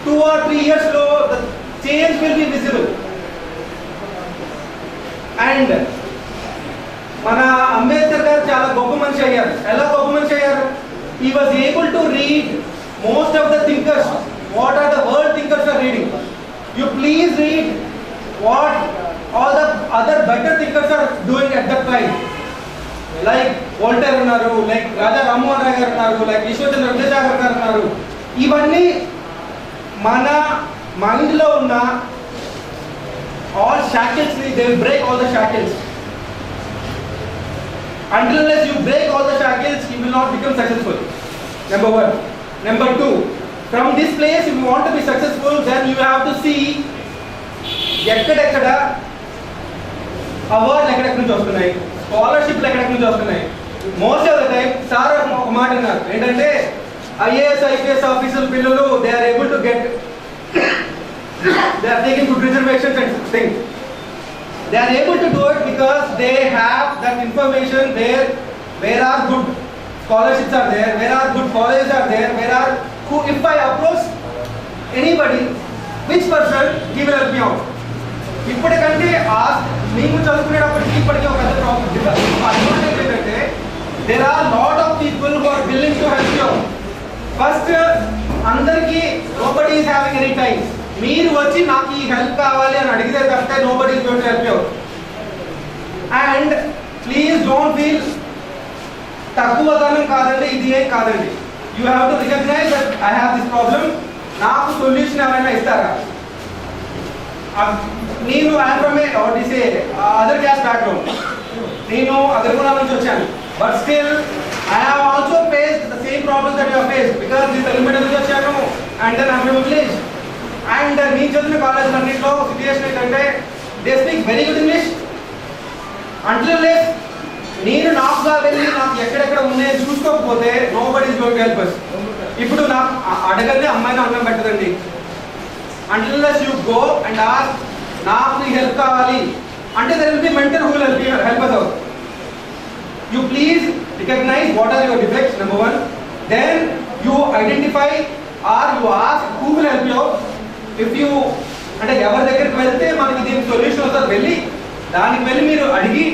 2 or 3 years లో the change will be visible. And మన అంబేద్కర్ గారు చాలా గొప్ప మనిషి అయ్యారు. ఎలా గొప్ప మనిషి అయ్యారు? He was able to read most of the thinkers. What are the world thinkers are reading? You please read what all the other better thinkers are doing at that time. Like Voltaire unnaru, like Raja Rammohan Rai garu unnaru, like Ishwachandra Vidyashagar garu unnaru. Ivanni mana mind lo unna all shackles ni they will break all the shackles. Until unless you break all the shackles, you will not become successful. Number 1. Number 2, from this place, if you want to be successful, then you have to see ఎక్కడెక్కడ అవార్డులు ఎక్కడెక్కడ నుంచి వస్తున్నాయి, స్కాలర్షిప్లు ఎక్కడెక్కడ నుంచి వస్తున్నాయి. Most of the time sir ఒక మాట అన్నారు ఏంటంటే ఐఏఎస్ ఐపీఎస్ ఆఫీసర్ పిల్లలు they are able to get they are taking good reservations and things. They are able to do it because they have that information where are good scholarships are there, where are good colleges are there, where are who if I approach anybody, which person he will help me out. ఇప్పటికంటే మేము చదువుకునేటప్పటికి ఇప్పటికీ ఒక పెద్ద problem ఏంటంటే there are lot of people who are willing to help you. First అందరికీ nobody is having any time. మీరు వచ్చి నాకు ఈ హెల్ప్ కావాలి అని అడిగితే తప్పితే nobody is going to help you. And please don't feel తక్కువతనం కాదండి, ఇది ఏం కాదండి. You have to recognise that I have this problem, నాకు సొల్యూషన్ ఎవరైనా ఇస్తారా? నేను I'm from a what is a other caste background, నేను అగ్రకులాల నుంచి వచ్చాను. But still I have also faced the same problems that you have faced because నేను తెలుగు నుంచి వచ్చాను and then I am from village. And నేను చదివిన కాలేజ్ అన్నింటిలో సిచ్యుయేషన్ ఏంటంటే they speak very good English. Until నేను నాకుగా వెళ్ళి నాకు ఎక్కడెక్కడ ఉన్నాయని చూసుకోకపోతే nobody is going to help us. ఇప్పుడు నాకు అడగదే అమ్మాయిని అన్నం పెట్టదండి. Until you go and ask నాకు ఈ హెల్ప్ కావాలి అంటే there will be mentor who will help us out. You please recognize what are your defects, number 1. Then you identify or you ask who will help you out. If you అంటే ఎవరి దగ్గరికి వెళ్తే మనకి దీనికి solution వస్తుంది, వెళ్ళి దానికి వెళ్ళి మీరు అడిగి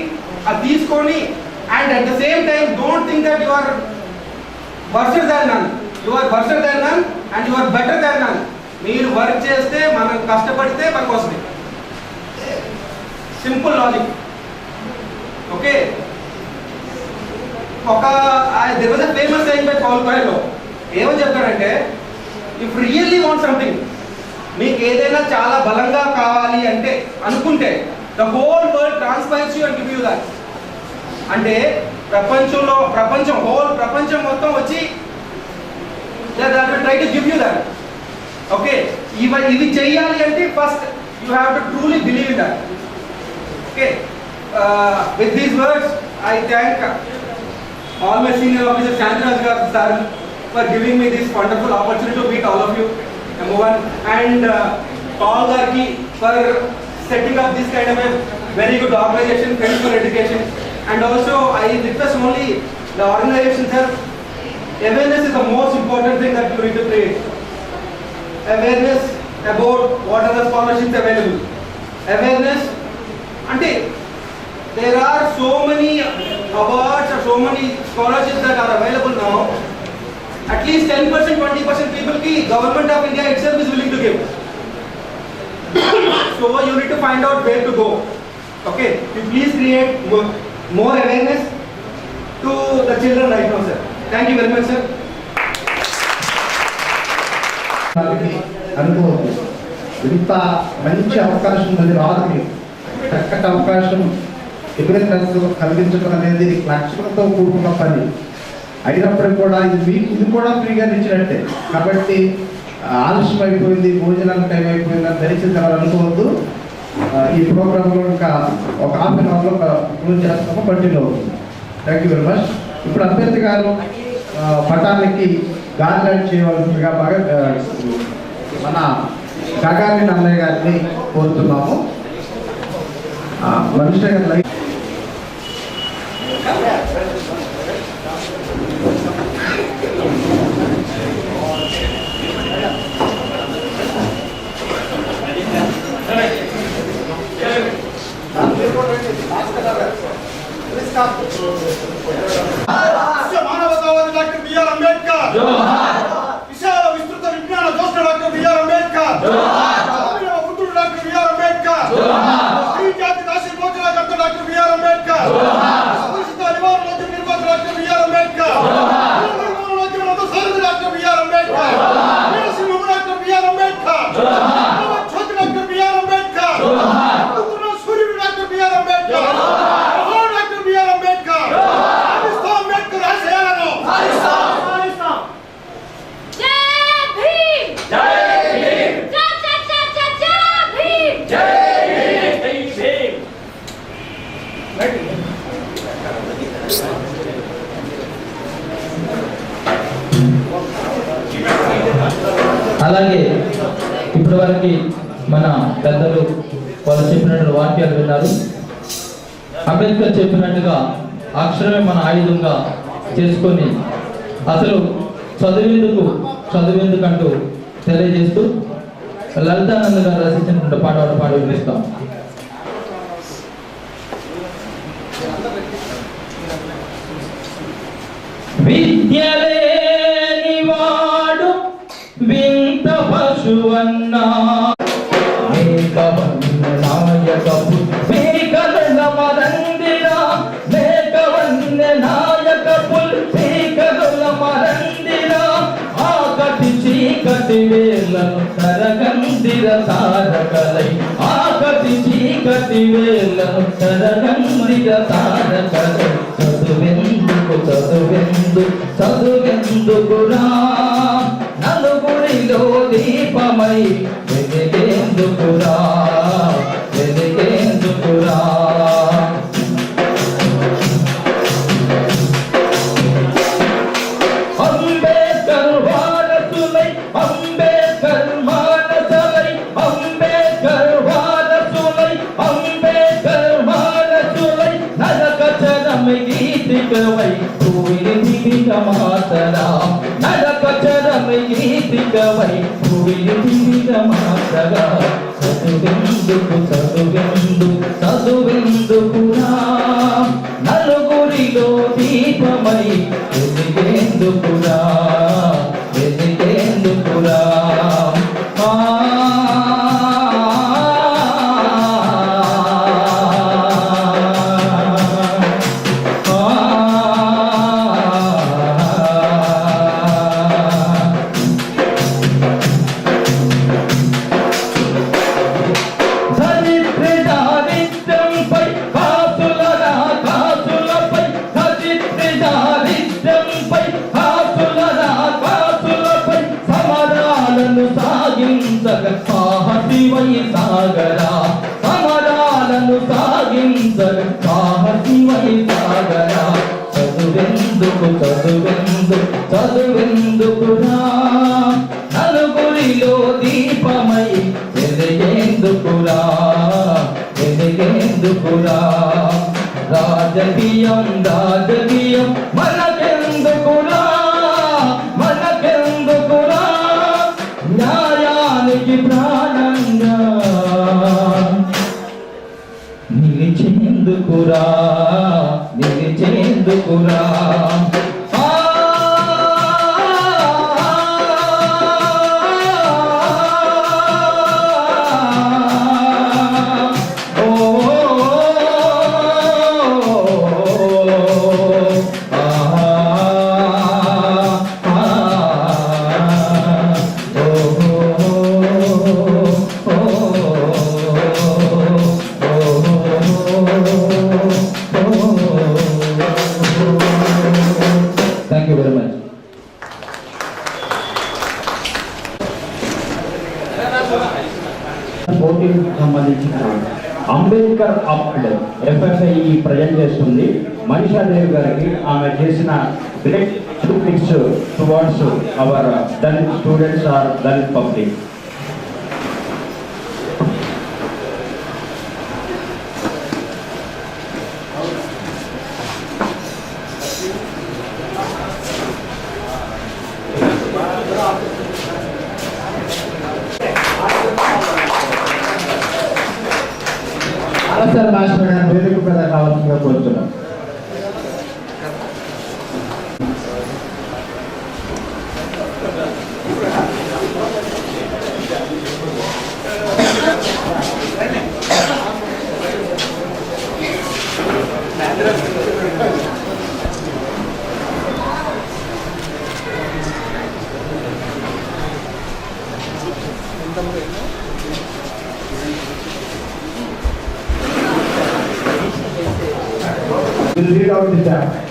అది తీసుకొని and at the same time don't think that you are worser than none. You are worser than none and you are better than none. మీరు వర్క్ చేస్తే మనం కష్టపడితే మనకు వస్తుంది. Simple logic. ఓకే, ఒక there was a famous saying by Paul Coelho. ఏమని చెప్తాడంటే if really want something, మీకు ఏదైనా చాలా బలంగా కావాలి అంటే అనుకుంటే the whole world transpires you and give you that. అంటే ప్రపంచం మొత్తం వచ్చి try to give you that. Okay, ఇవి చేయాలి అంటే first you have to truly believe in that. Okay, with these words I thank all my senior officers, Chandraj garu sir, for giving me this wonderful opportunity to meet all of you, number 1, and Paul Garki for setting up this kind of a very good organization, Friends for Education. And also I request only the organization, sir, awareness is the most important thing that you need to create. Awareness about what are the scholarships available. Awareness ante there are so many awards or so many scholarships that are available now. At least 10%, 20% people ki government of India itself is willing to give. So you need to find out where to go. Okay, you please create more awareness to the children right now, sir. Thank you very much, sir. అనుకోవద్దు, ఇంత మంచి అవకాశం ఉన్నది రాదు. మీకు చక్కటి అవకాశం ఎప్పుడైతే కలిగించడం అనేది లక్షలతో కూడుకున్న పని అయినప్పటికీ కూడా ఇది కూడా ఫ్రీగా ఇచ్చినట్టే. కాబట్టి ఆలస్యం అయిపోయింది, భోజనాల టైం అయిపోయింది అని దయచేసి ఎవరు అనుకోవద్దు. ఈ ప్రోగ్రాంలో ఇంకా ఒక హాఫ్ అన్ అవర్లో క్లోజ్ చేస్తాము, కంటిన్యూ అవుతుంది. Thank you very much. ఇప్పుడు అభ్యర్థి గారు పటానికి గార్లాండ్ చేయవలసిందిగా బాగా మన గగాని నల్లయ్య గారిని కోరుతున్నాము. మనిషి గారు ఇప్పటి వరకు మన పెద్దలు వాళ్ళు చెప్పినట్టు వాక్యాలు విన్నారు. అంబేద్కర్ చెప్పినట్టుగా అక్షరమే మన ఆయుధంగా చేసుకొని అసలు చదువెందుకంటూ తెలియజేస్తూ లలితానంద గారు రచించినటువంటి పాట వినిపిస్తాం. విద్యలేని వాడు వింత పశువన్నా నాయకపు పీకల మరందిరా మేకవన్నె నాయకపు పీకల మరందిరా ఆకటి చీకటి వేలను తరగందిర తారకలై ఆకటి చీకటి వేలను తరగందిర తారకలై చదువెందుకురా నలుగురిలో దీపమై వెలిగేందుకురా అంబేద్కర్ వారసులై అంబేద్కర్ మానసలై అంబేద్కర్ వారసులై అంబేద్కర్ మానసులై నరక చరమి గీతికవై మాతరా నరక చరమి గీతికవై మాతరా చదువెందుకురా నలుగురిలో దీపమై వెలిగేందుకురా సమరాలను సాగించవై సాగరా చదువెందుకురా నలుగురిలో దీపమై వెలిగేందుకురా రాజకీయం మనకెందుకురా న్యాయానికి ప్రాణంగా నిలిచేందుకురా సంబంధించిన అంబేద్కర్ అప్డ్ FFI ప్రజెంట్ చేస్తుంది మనీషా దేవి గారికి. ఆమె చేసిన great things towards our Dalit students or Dalit public. వేదిక మీద కావాల్సిందిగా కోరుతున్నాం. We'll read out the chapter.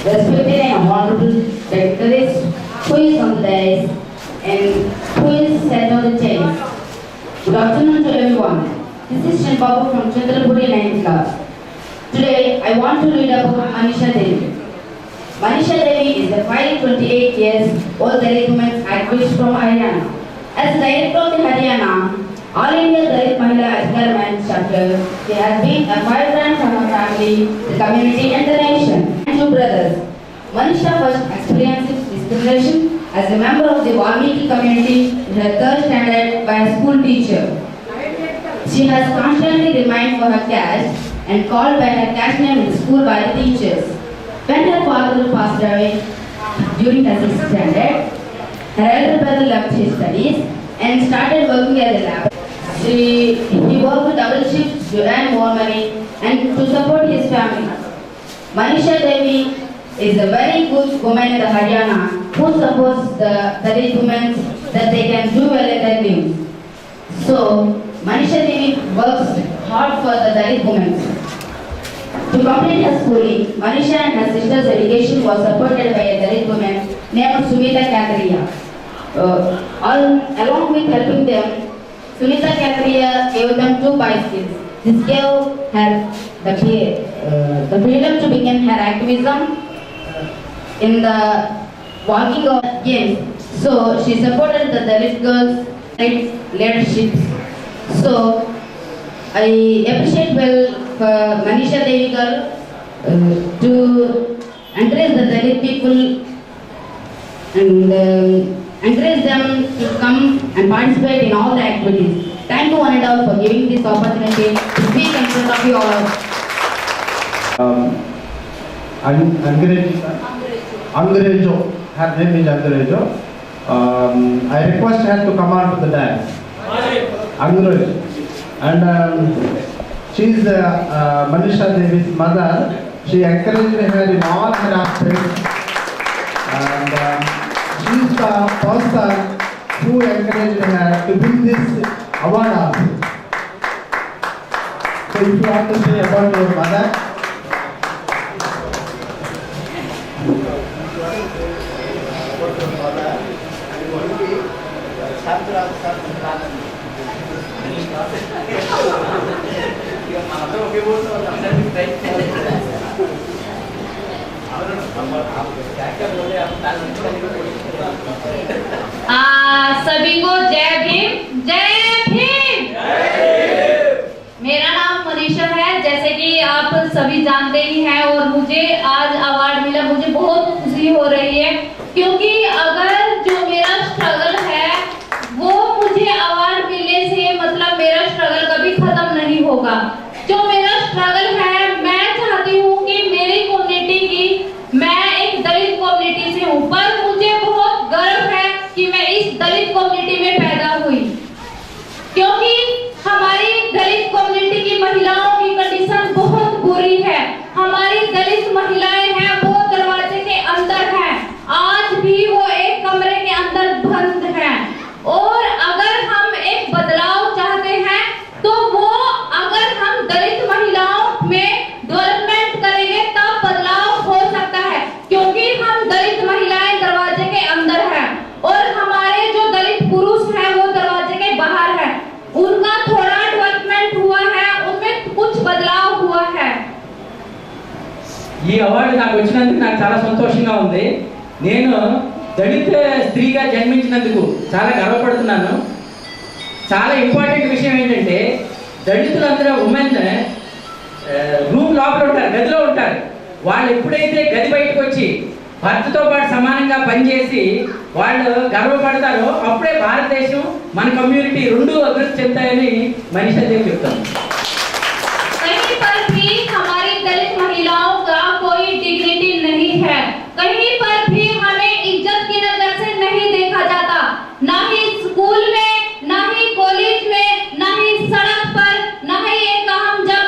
Respected and honorable directors, who is on the dais and who is set on the chairs. Good afternoon to everyone. This is Shin Babu from Chandrapuri 9th class. Today, I want to read about Manisha Devi. Manisha Devi is a 28 years old Dalit woman activist from Haryana. As director of the Haryana All India Dalit Mahila Adhikaran chapter, she has been a firebrand for her family, the community and the nation. And two brothers. Manisha first experienced discrimination as a member of the Valmiki community in her third standard by a school teacher. She has constantly remained for her caste and called by her caste name in school by the teachers. When her father passed away during her 6th standard, her elder brother left his studies and started working as a laborer. He worked double shifts to earn more money and to support his family. Manisha Devi is a very good woman in the Haryana who supports the Dalit women that they can do well in their lives. So, Manisha Devi works hard for the Dalit women. To complete her schooling, Manisha and her sister's education was supported by a Dalit woman named Sumita Katria. Along with helping them, Sunita Katria gave them 2 bicycles. This gave her the freedom to begin her activism in the walking of games. So she supported the Dalit girls' leadership. So I appreciate well for Manisha Devi girl to encourage the Dalit people and encourage them to come and participate in all the activities. Thank you one and all for giving this opportunity to speak in front of you all. Angarejo. Her name is Angarejo. I request her to come on to the dance. Angarejo. And she is Manisha Devi's mother. She encouraged her in all her aspects. And she is the person who encouraged her to win this award also. So if you have to say about your mother. सभी को जय भीम। मेरा नाम मनीषा है, जैसे कि आप सभी जानते ही हैं, और मुझे आज अवार्ड मिला, मुझे बहुत खुशी हो रही है, क्योंकि अगर जो मेरा स्ट्रगल है वो मुझे अवार्ड मिलने से मतलब मेरा स्ट्रगल कभी खत्म नहीं होगा। जो मेरा स्ट्रगल है, मैं चाहती हूँ कि मेरी कम्युनिटी की, मैं एक दलित कम्युनिटी से हूँ, पर मुझे बहुत गर्व है कि मैं इस दलित कम्युनिटी में पैदा हुई, क्योंकि हमारी दलित कम्युनिटी की महिलाओं की कंडीशन बहुत बुरी है। हमारी दलित महिलाएं हैं वो दरवाजे के अंदर हैं, आज भी वो एक कमरे के अंदर बंद हैं। और अगर हम एक बदलाव चाहते हैं तो वो अगर हम दलित महिलाओं में डेवलपमेंट करेंगे तब बदलाव हो सकता है, क्योंकि हम दलित महिलाएं दरवाजे के अंदर हैं और हमारे जो दलित पुरुष हैं वो दरवाजे के बाहर हैं। उनका थोड़ा डेवलपमेंट हुआ है, उनमें कुछ बदलाव हुआ है। ఈ అవార్డు నాకు వచ్చినందుకు నాకు చాలా సంతోషంగా ఉంది। నేను దళిత స్త్రీగా జన్మించినందుకు చాలా గర్వపడుతున్నాను। చాలా ఇంపార్టెంట్ విషయం ఏంటంటే దళితులందరూ ఉమెన్ రూమ్ లోపల ఉంటారు, గదిలో ఉంటారు। వాళ్ళు ఎప్పుడైతే గది బయటకు వచ్చి భర్తతో పాటు సమానంగా పనిచేసి వాళ్ళు గర్వపడతారో అప్పుడే భారతదేశం మన కమ్యూనిటీ రెండు అభివృద్ధి చెందుతాయని మనిషి దేవి చెప్తాను। कहीं पर भी हमारी दलित महिलाओं का कोई डिग्निटी नहीं है, कहीं पर भी हमें इज्जत की नजर से नहीं देखा जाता, ना ही स्कूल में, ना ही कॉलेज में, ना ही सड़क पर, ना ही एक हम जब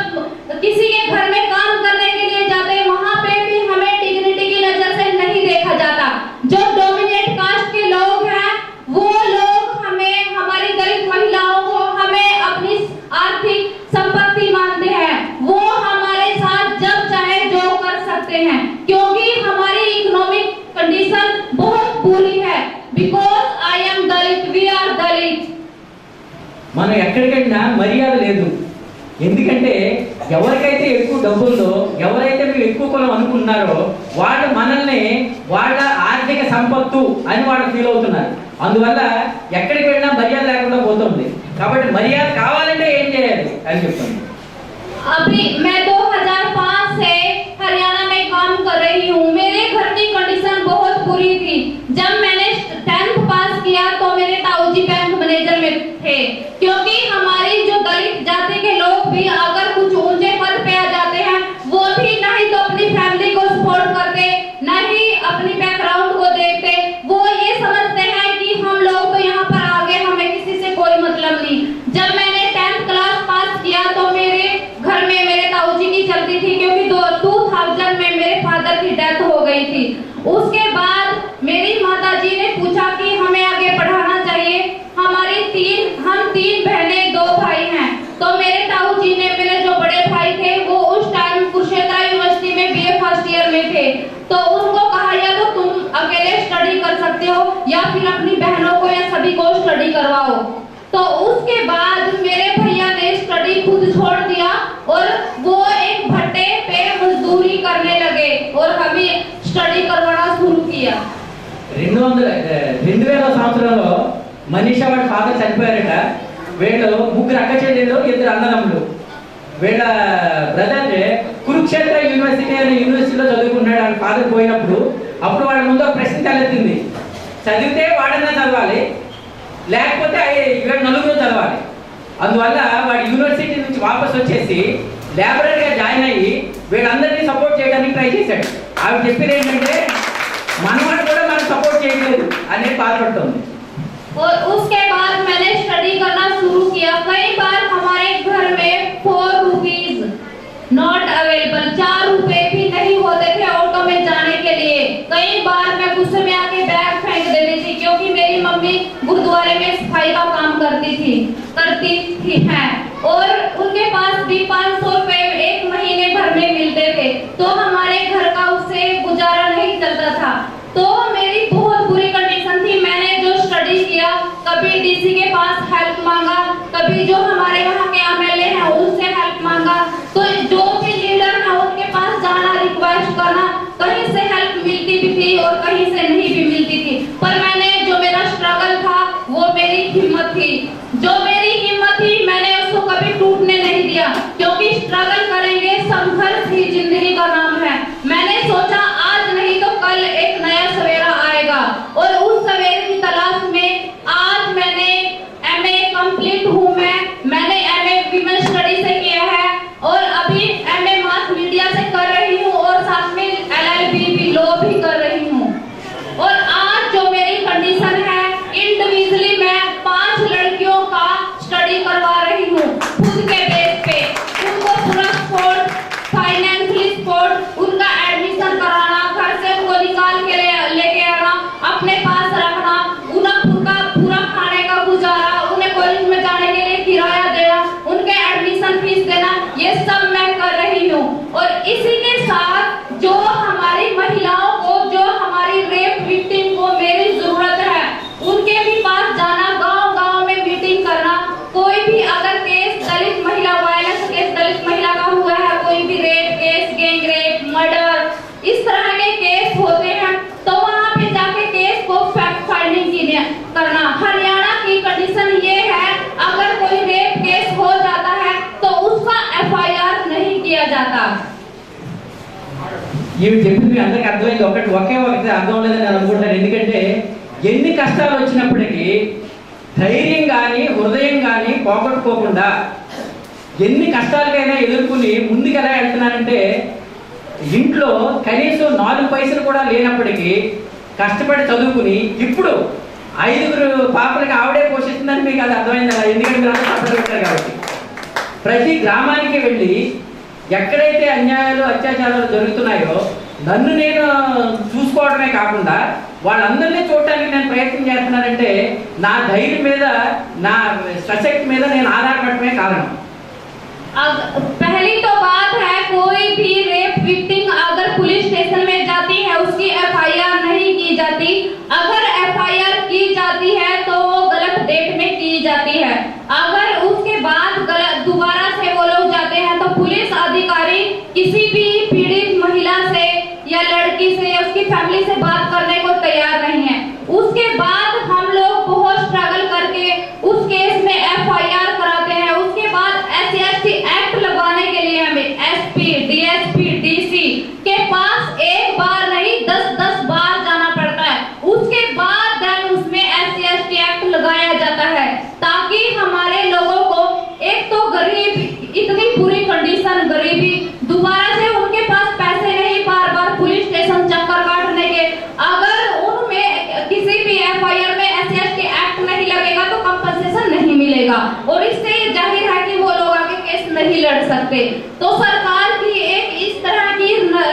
किसी के घर में काम करने के लिए जाते हैं वहाँ पे भी हमें डिग्निटी की नजर से नहीं देखा जाता। जो डोमिनेट कास्ट के लोग हैं वो लोग हमें, हमारी दलित महिलाओं को हमें अपनी आर्थिक संपत्ति मानते हैं, वो हमारे साथ जब चाहे जो कर सकते हैं, क्योंकि हमारी इकोनॉमिक कंडीशन बहुत बुरी है। Because I am Dalit, we are Dalit. మనం ఎక్కడికైనా మర్యాద లేదు, ఎందుకంటే ఎవరికైతే ఎక్కువ డబ్బు ఉందో, ఎవరైతే మేము ఎక్కువ కులం అనుకుంటున్నారో వాళ్ళు మనల్ని వాళ్ళ ఆర్థిక సంపత్తు అని వాళ్ళు ఫీల్ అవుతున్నారు. అందువల్ల ఎక్కడికి వెళ్ళినా మర్యాద లేకుండా పోతుంది. కాబట్టి మర్యాద కావాలంటే ఏం చేయాలి అని చెప్తాను. अभी मैं 2005 से हरियाणा में काम कर रही हूँ। मेरे घर की कंडीशन बहुत बुरी थी। जब मैंने 10th पास किया तो मेरे ताऊजी बैंक मैनेजर में थे, क्योंकि हमारी जो दलित जाति के लोग भी अगर कुछ ऊंचे पद पे आ जाते हैं वो भी नहीं तो अपनी फैमिली को सपोर्ट करते, नहीं अपनी बैकग्राउंड को देखते। वो ये समझते हैं कि हम लोग तो यहाँ पर आगे, हमें किसी से कोई मतलब नहीं। जब मैंने 10th क्लास पास किया तो मेरे घर में मेरे ताऊजी की चलती थी, क्योंकि 2000 में मेरे फादर की डेथ हो गई थी। उसके बाद मेरी माताजी ने पूछा कि हमें आगे पढ़ाना चाहिए। हम तीन बहनें 2 भाई हैं। तो मेरे ताऊजी ने, मेरे जो बड़े भाई थे वो उस टाइम कुरुक्षेत्र यूनिवर्सिटी में BA फर्स्ट ईयर में थे, तो उनको कहा या तो तुम अकेले स्टडी कर सकते हो या फिर अपनी बहनों को या सभी को स्टडी करवाओ। तो उसके बाद मेरे भैया ने स्टडी खुद छोड़ दिया और वो एक भट्टे पे मजदूरी करने लगे और हमें स्टडी करवाना शुरू किया। 2000 సంవత్సరంలో మనీషా వాళ్ళ ఫాదర్ చనిపోయారట. వీళ్ళు 3 అక్క చెల్లెళ్ళు, 2 అన్నదమ్ములు. వీళ్ళ బ్రదర్ కురుక్షేత్ర యూనివర్సిటీ అనే యూనివర్సిటీలో చదువుకున్నాడు. వాళ్ళ ఫాదర్ పోయినప్పుడు అప్పుడు వాళ్ళ ముందు ఒక ప్రశ్న తలెత్తింది, చదివితే వాడన్నా చదవాలి, లేకపోతే వీళ్ళు నలుగురు చదవాలి. అందువల్ల వాడు యూనివర్సిటీ నుంచి వాపస్ వచ్చేసి లైబ్రరీగా జాయిన్ అయ్యి వీళ్ళందరినీ సపోర్ట్ చేయడానికి ట్రై చేశాడు. ఆవిడ చెప్పేది ఏంటంటే మనవాడు కూడా మనం సపోర్ట్ చేయలేదు అనేది బాధపడుతుంది. और उसके बाद मैंने स्टडी करना शुरू किया। कई बार हमारे घर में 4 रुपीज नॉट अवेलेबल, 4 रुपए भी नहीं होते थे ऑटो में जाने के लिए। कई बार मैं गुस्से में आके बैग फेंक देती थी, क्योंकि मेरी मम्मी गुरुद्वारे में सफाई का काम करती थी हैं, और उनके पास भी 500 रुपए 1 महीने भर में मिलते थे, तो हमारे घर का उससे गुजारा नहीं चलता था। तो मेरी बहुत बुरी कंडीशन थी। मैंने जो स्टडी किया, कभी डीसी के पास हेल्प मांगा, कभी जो हमारे वहाँ के MLA हैं उनसे हेल्प मांगा, तो जो भी लीडर है उनके पास जाना, रिक्वेस्ट करना, कहीं से हेल्प मिलती भी थी और कहीं से नहीं भी मिलती थी। पर मैंने, जो मेरा स्ट्रगल था वो मेरी हिम्मत थी, जो मेरी हिम्मत थी मैंने उसको कभी टूटने नहीं दिया, क्योंकि स्ट्रगल करेंगे, संघर्ष ही जिंदगी का नाम है। मैंने सोचा आज नहीं तो कल एक नया सवेरा आएगा, और उस सवेरे की तलाश में आज मैंने MA कंप्लीट हूँ। मैंने MA विमेन स्टडी से किया है और अभी MA मास मीडिया से कर रही हूँ, और साथ में LLB भी लॉ भी कर रही हूँ। और आज जो मेरी कंडीशन है, इंडिविजुअली मैं 5 लड़कियों का स्टडी करवा रही हूँ खुद के बेस पे। उनको पूरा सपोर्ट, फाइनेंशियली सपोर्ट, उनका एडमिशन कराना, घर से उनको निकाल के लेके आना, अपने पास रखना, उनका पूरा खाने का गुजारा, उन्हें कॉलेज में जाने के लिए किराया देना, उनके एडमिशन फीस देना, ये सब मैं कर रही हूँ। और इसी के साथ जो हमारी महिलाओं को, जो हमारी रेप विक्टिम को मेरी जरूरत है, उनके भी पास जाना, गांव-गांव में मीटिंग करना। कोई भी अगर केस दलित महिला वायलेंस केस दलित महिला का हुआ है, कोई भी rape case, gang rape, murder, इस तरह के केस होते हैं, तो वहाँ पे जाके केस को फैक्ट फाइंडिंग करना। हरियाणा की कंडीशन ये है, अगर कोई रेप केस हो जाता है तो उसका FIR नहीं किया जाता। ఇవి చెప్పింది మీ అందరికి అర్థమైంది. ఒకటి అర్థం లేదని నేను అనుకుంటాను. ఎందుకంటే ఎన్ని కష్టాలు వచ్చినప్పటికీ ధైర్యం కానీ హృదయం కానీ పోగొట్టుకోకుండా ఎన్ని కష్టాలకైనా ఎదుర్కొని ముందుకు ఎలా వెళ్తున్నానంటే, ఇంట్లో కనీసం 4 పైసలు కూడా లేనప్పటికీ కష్టపడి చదువుకుని ఇప్పుడు 5 పాపలకి ఆవిడే పోషిస్తుందని మీకు అది అర్థమైంది కదా. ఎందుకంటే మీరు అంతా కష్టపడి పెట్టారు కాబట్టి. ప్రతి గ్రామానికి వెళ్ళి ఎక్కడైతే అన్యాయాలు అత్యాచారాలు జరుగుతున్నాయో నన్ను నేను చూసుకోవడమే కాకుండా వాళ్ళందరినీ చూడటానికి నేను ప్రయత్నం చేస్తున్నానంటే నా ధైర్యం మీద, నా సశక్తి మీద నేను ఆధారపడటమే కారణం. पहली तो बात है, कोई भी रेप विक्टिम अगर पुलिस स्टेशन में जाती है उसकी FIR नहीं की जाती। अगर FIR की जाती है तो वो गलत डेट में की जाती है। अगर उसके बाद गलत दोबारा से वो लोग जाते हैं तो पुलिस मिलेगा और इससे जाहिर है कि वो लोग आगे केस नहीं लड़ सकते। तो सरकार की एक इस तरह की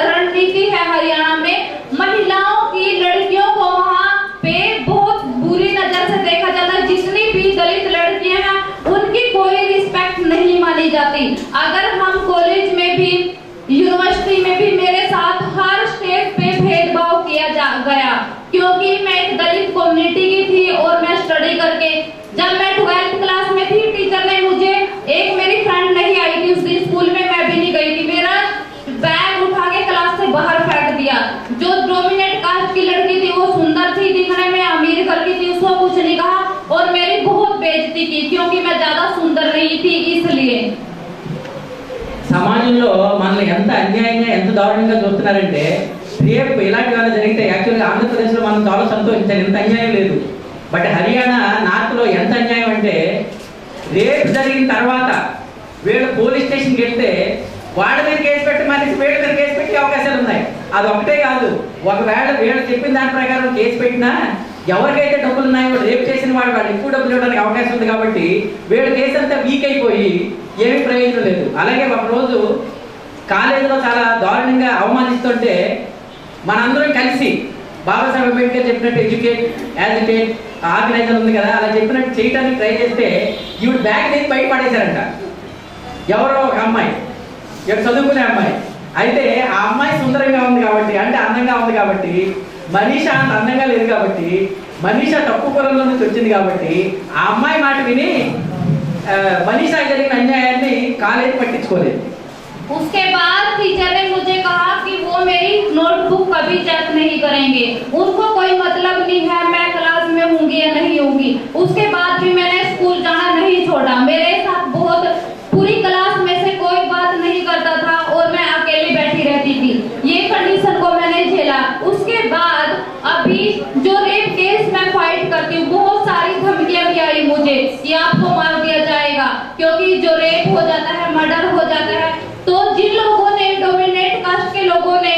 रणनीति है हरियाणा में, महिलाओं की, लड़कियों को वहाँ पे बहुत बुरी नजर से देखा जाता है। जितनी भी दलित लड़कियां हैं उनकी कोई रिस्पेक्ट नहीं मानी जाती। अगर हम कॉलेज में भी, यूनिवर्सिटी में भी मेरे साथ हर स्टेज पे भेदभाव किया गया, क्योंकि मैं एक दलित कम्युनिटी की थी और मैं स्टडी करके, जब मैं 12th क्लास में थी, टीचर ने मुझे, एक मेरी फ्रेंड नहीं आई थी उस दिन स्कूल में, मैं भी नहीं गई थी, मेरा बैग उठा के क्लास से बाहर फेंक दिया। जो डोमिनेट कास्ट की लड़की थी वो सुंदर थी दिखने में, अमीर घर की थी, उसको कुछ नहीं कहा और मेरी बहुत बेइज्जती की क्योंकि मैं ज्यादा सुंदर नहीं थी इसलिए। సమాజంలో మనల్ని ఎంత అన్యాయంగా ఎంత దారుణంగా చూస్తున్నారంటే, రేపు ఇలాంటి వాళ్ళు జరిగితే యాక్చువల్గా ఆంధ్రప్రదేశ్లో మనం చాలా సంతోషించాలి, ఎంత అన్యాయం లేదు. బట్ హర్యానా నార్త్లో ఎంత అన్యాయం అంటే, రేపు జరిగిన తర్వాత వీళ్ళు పోలీస్ స్టేషన్కి వెళ్తే వాళ్ళ మీద కేసు పెట్టి మళ్ళీ వీళ్ళ మీద కేసు పెట్టే అవకాశాలు ఉన్నాయి. అది ఒకటే కాదు, ఒకవేళ వీళ్ళు చెప్పిన దాని ప్రకారం కేసు పెట్టినా ఎవరికైతే డబ్బులు ఉన్నాయో రేపు చేసిన వాడు ఎక్కువ డబ్బులు ఇవ్వడానికి అవకాశం ఉంది. కాబట్టి వీళ్ళ కేసు అంతా వీక్ అయిపోయి ఏమీ ప్రయోజనం లేదు. అలాగే ఒకరోజు కాలేజీలో చాలా దారుణంగా అవమానిస్తుంటే మనందరం కలిసి బాబాసాహెబ్ అంబేద్కర్ చెప్పినట్టు ఎడ్యుకేట్, యాజిటేట్, ఆర్గనైజర్ ఉంది కదా, అలా చెప్పినట్టు చేయడానికి ట్రై చేస్తే ఈవిడ బ్యాగ్ తీసి బయట పడేశారంట. ఎవరో ఒక అమ్మాయి, చదువుకునే అమ్మాయి. అయితే ఆ అమ్మాయి సుందరంగా ఉంది కాబట్టి, అంటే అందంగా ఉంది కాబట్టి, మనీషా అంత అందంగా లేదు కాబట్టి, మనీషా తక్కువ పొలంలో నుంచి వచ్చింది కాబట్టి ఆ అమ్మాయి మాట విని మనీషా జరిగిన अन्यायाన్ని కాలేజ్ పట్టించుకోలేదు. उसके बाद टीचर ने मुझे कहा कि वो मेरी नोटबुक कभी चेक नहीं करेंगे, उनको कोई मतलब नहीं है मैं क्लास में होंगी या नहीं होंगी। उसके बाद भी मैंने स्कूल जाना नहीं छोड़ा। मेरे साथ बहुत, पूरी क्लास में से कोई बात नहीं करता था और मैं अकेली बैठी रहती थी। ये कंडीशन को मैंने झेला। उसके बाद अभी जो रेप केस मैं फाइट करती हूँ, बहुत सारी धमकियां भी आई मुझे कि आपको मार दिया जाएगा, क्योंकि जो रेप हो जाता है, मर्डर हो जाता है, तो जिन लोगों ने, डोमिनेट कास्ट के लोगों ने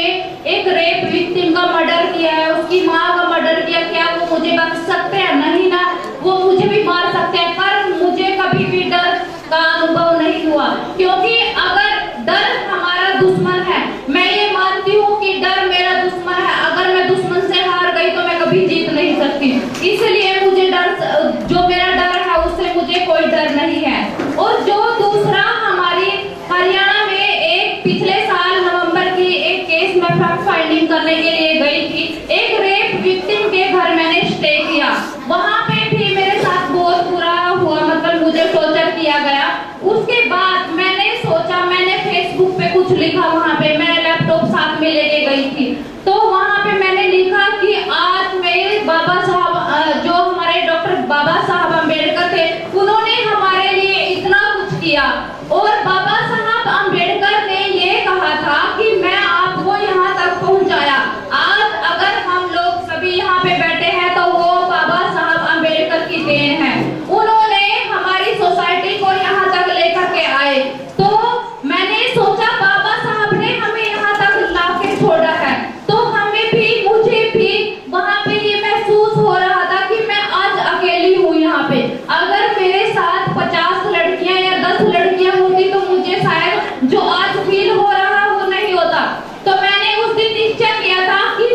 एक रेप विक्टिम का मर्डर किया है, उसकी माँ का मर्डर किया, क्या वो मुझे बच सकते हैं? नहीं ना, वो मुझे भी मार सकते हैं। पर मुझे कभी भी डर का अनुभव नहीं हुआ, क्योंकि अगर डर हमारा दुश्मन है, मैं ये मानती हूँ कि डर मेरा दुश्मन है। अगर मैं दुश्मन से हार गई तो मैं कभी जीत नहीं सकती। इसलिए मुझे डर, जो मेरा डर है उससे मुझे कोई डर नहीं है। और जो दूसरा, हमारी हरियाणा में एक पिछले साल नवंबर की एक केस में फैक्ट फाइंडिंग करने के लिए गई थी। एक रेप विक्टिम के घर मैंने स्टे किया, वहाँ पे भी मेरे साथ बहुत बुरा हुआ, मतलब मुझे टॉर्चर किया गया। उसके बाद मैंने सोचा, मैंने फेसबुक पे कुछ लिखा, वहाँ पे मैं लैपटॉप साथ में लेके गई थी, तो वहाँ पे मैंने लिखा कि आज मेरे बाबा साहब, जो हमारे डॉक्टर बाबा साहब अम्बेडकर थे, उन्होंने हमारे लिए इतना कुछ किया। और बाबा साहब अम्बेडकर ने ये कहा था कि मैं आपको यहाँ तक पहुँचाया। आज अगर हम लोग सभी यहाँ पे बैठे हैं तो वो बाबा साहब अम्बेडकर की देन है। उन्होंने हमारी सोसाइटी को यहाँ तक लेकर के आए। तो मैंने सोचा बाबा साहब ने हमें यहाँ तक ला के छोड़ा है, तो हमें भी, मुझे भी वहाँ पे ये महसूस हो रहा था कि मैं आज अकेली हूँ यहाँ पे। अगर मेरे साथ 50 लड़कियाँ या 10 लड़कियाँ होती तो मुझे शायद जो आज फील हो रहा वो नहीं होता। तो मैंने उस दिन निश्चय किया था कि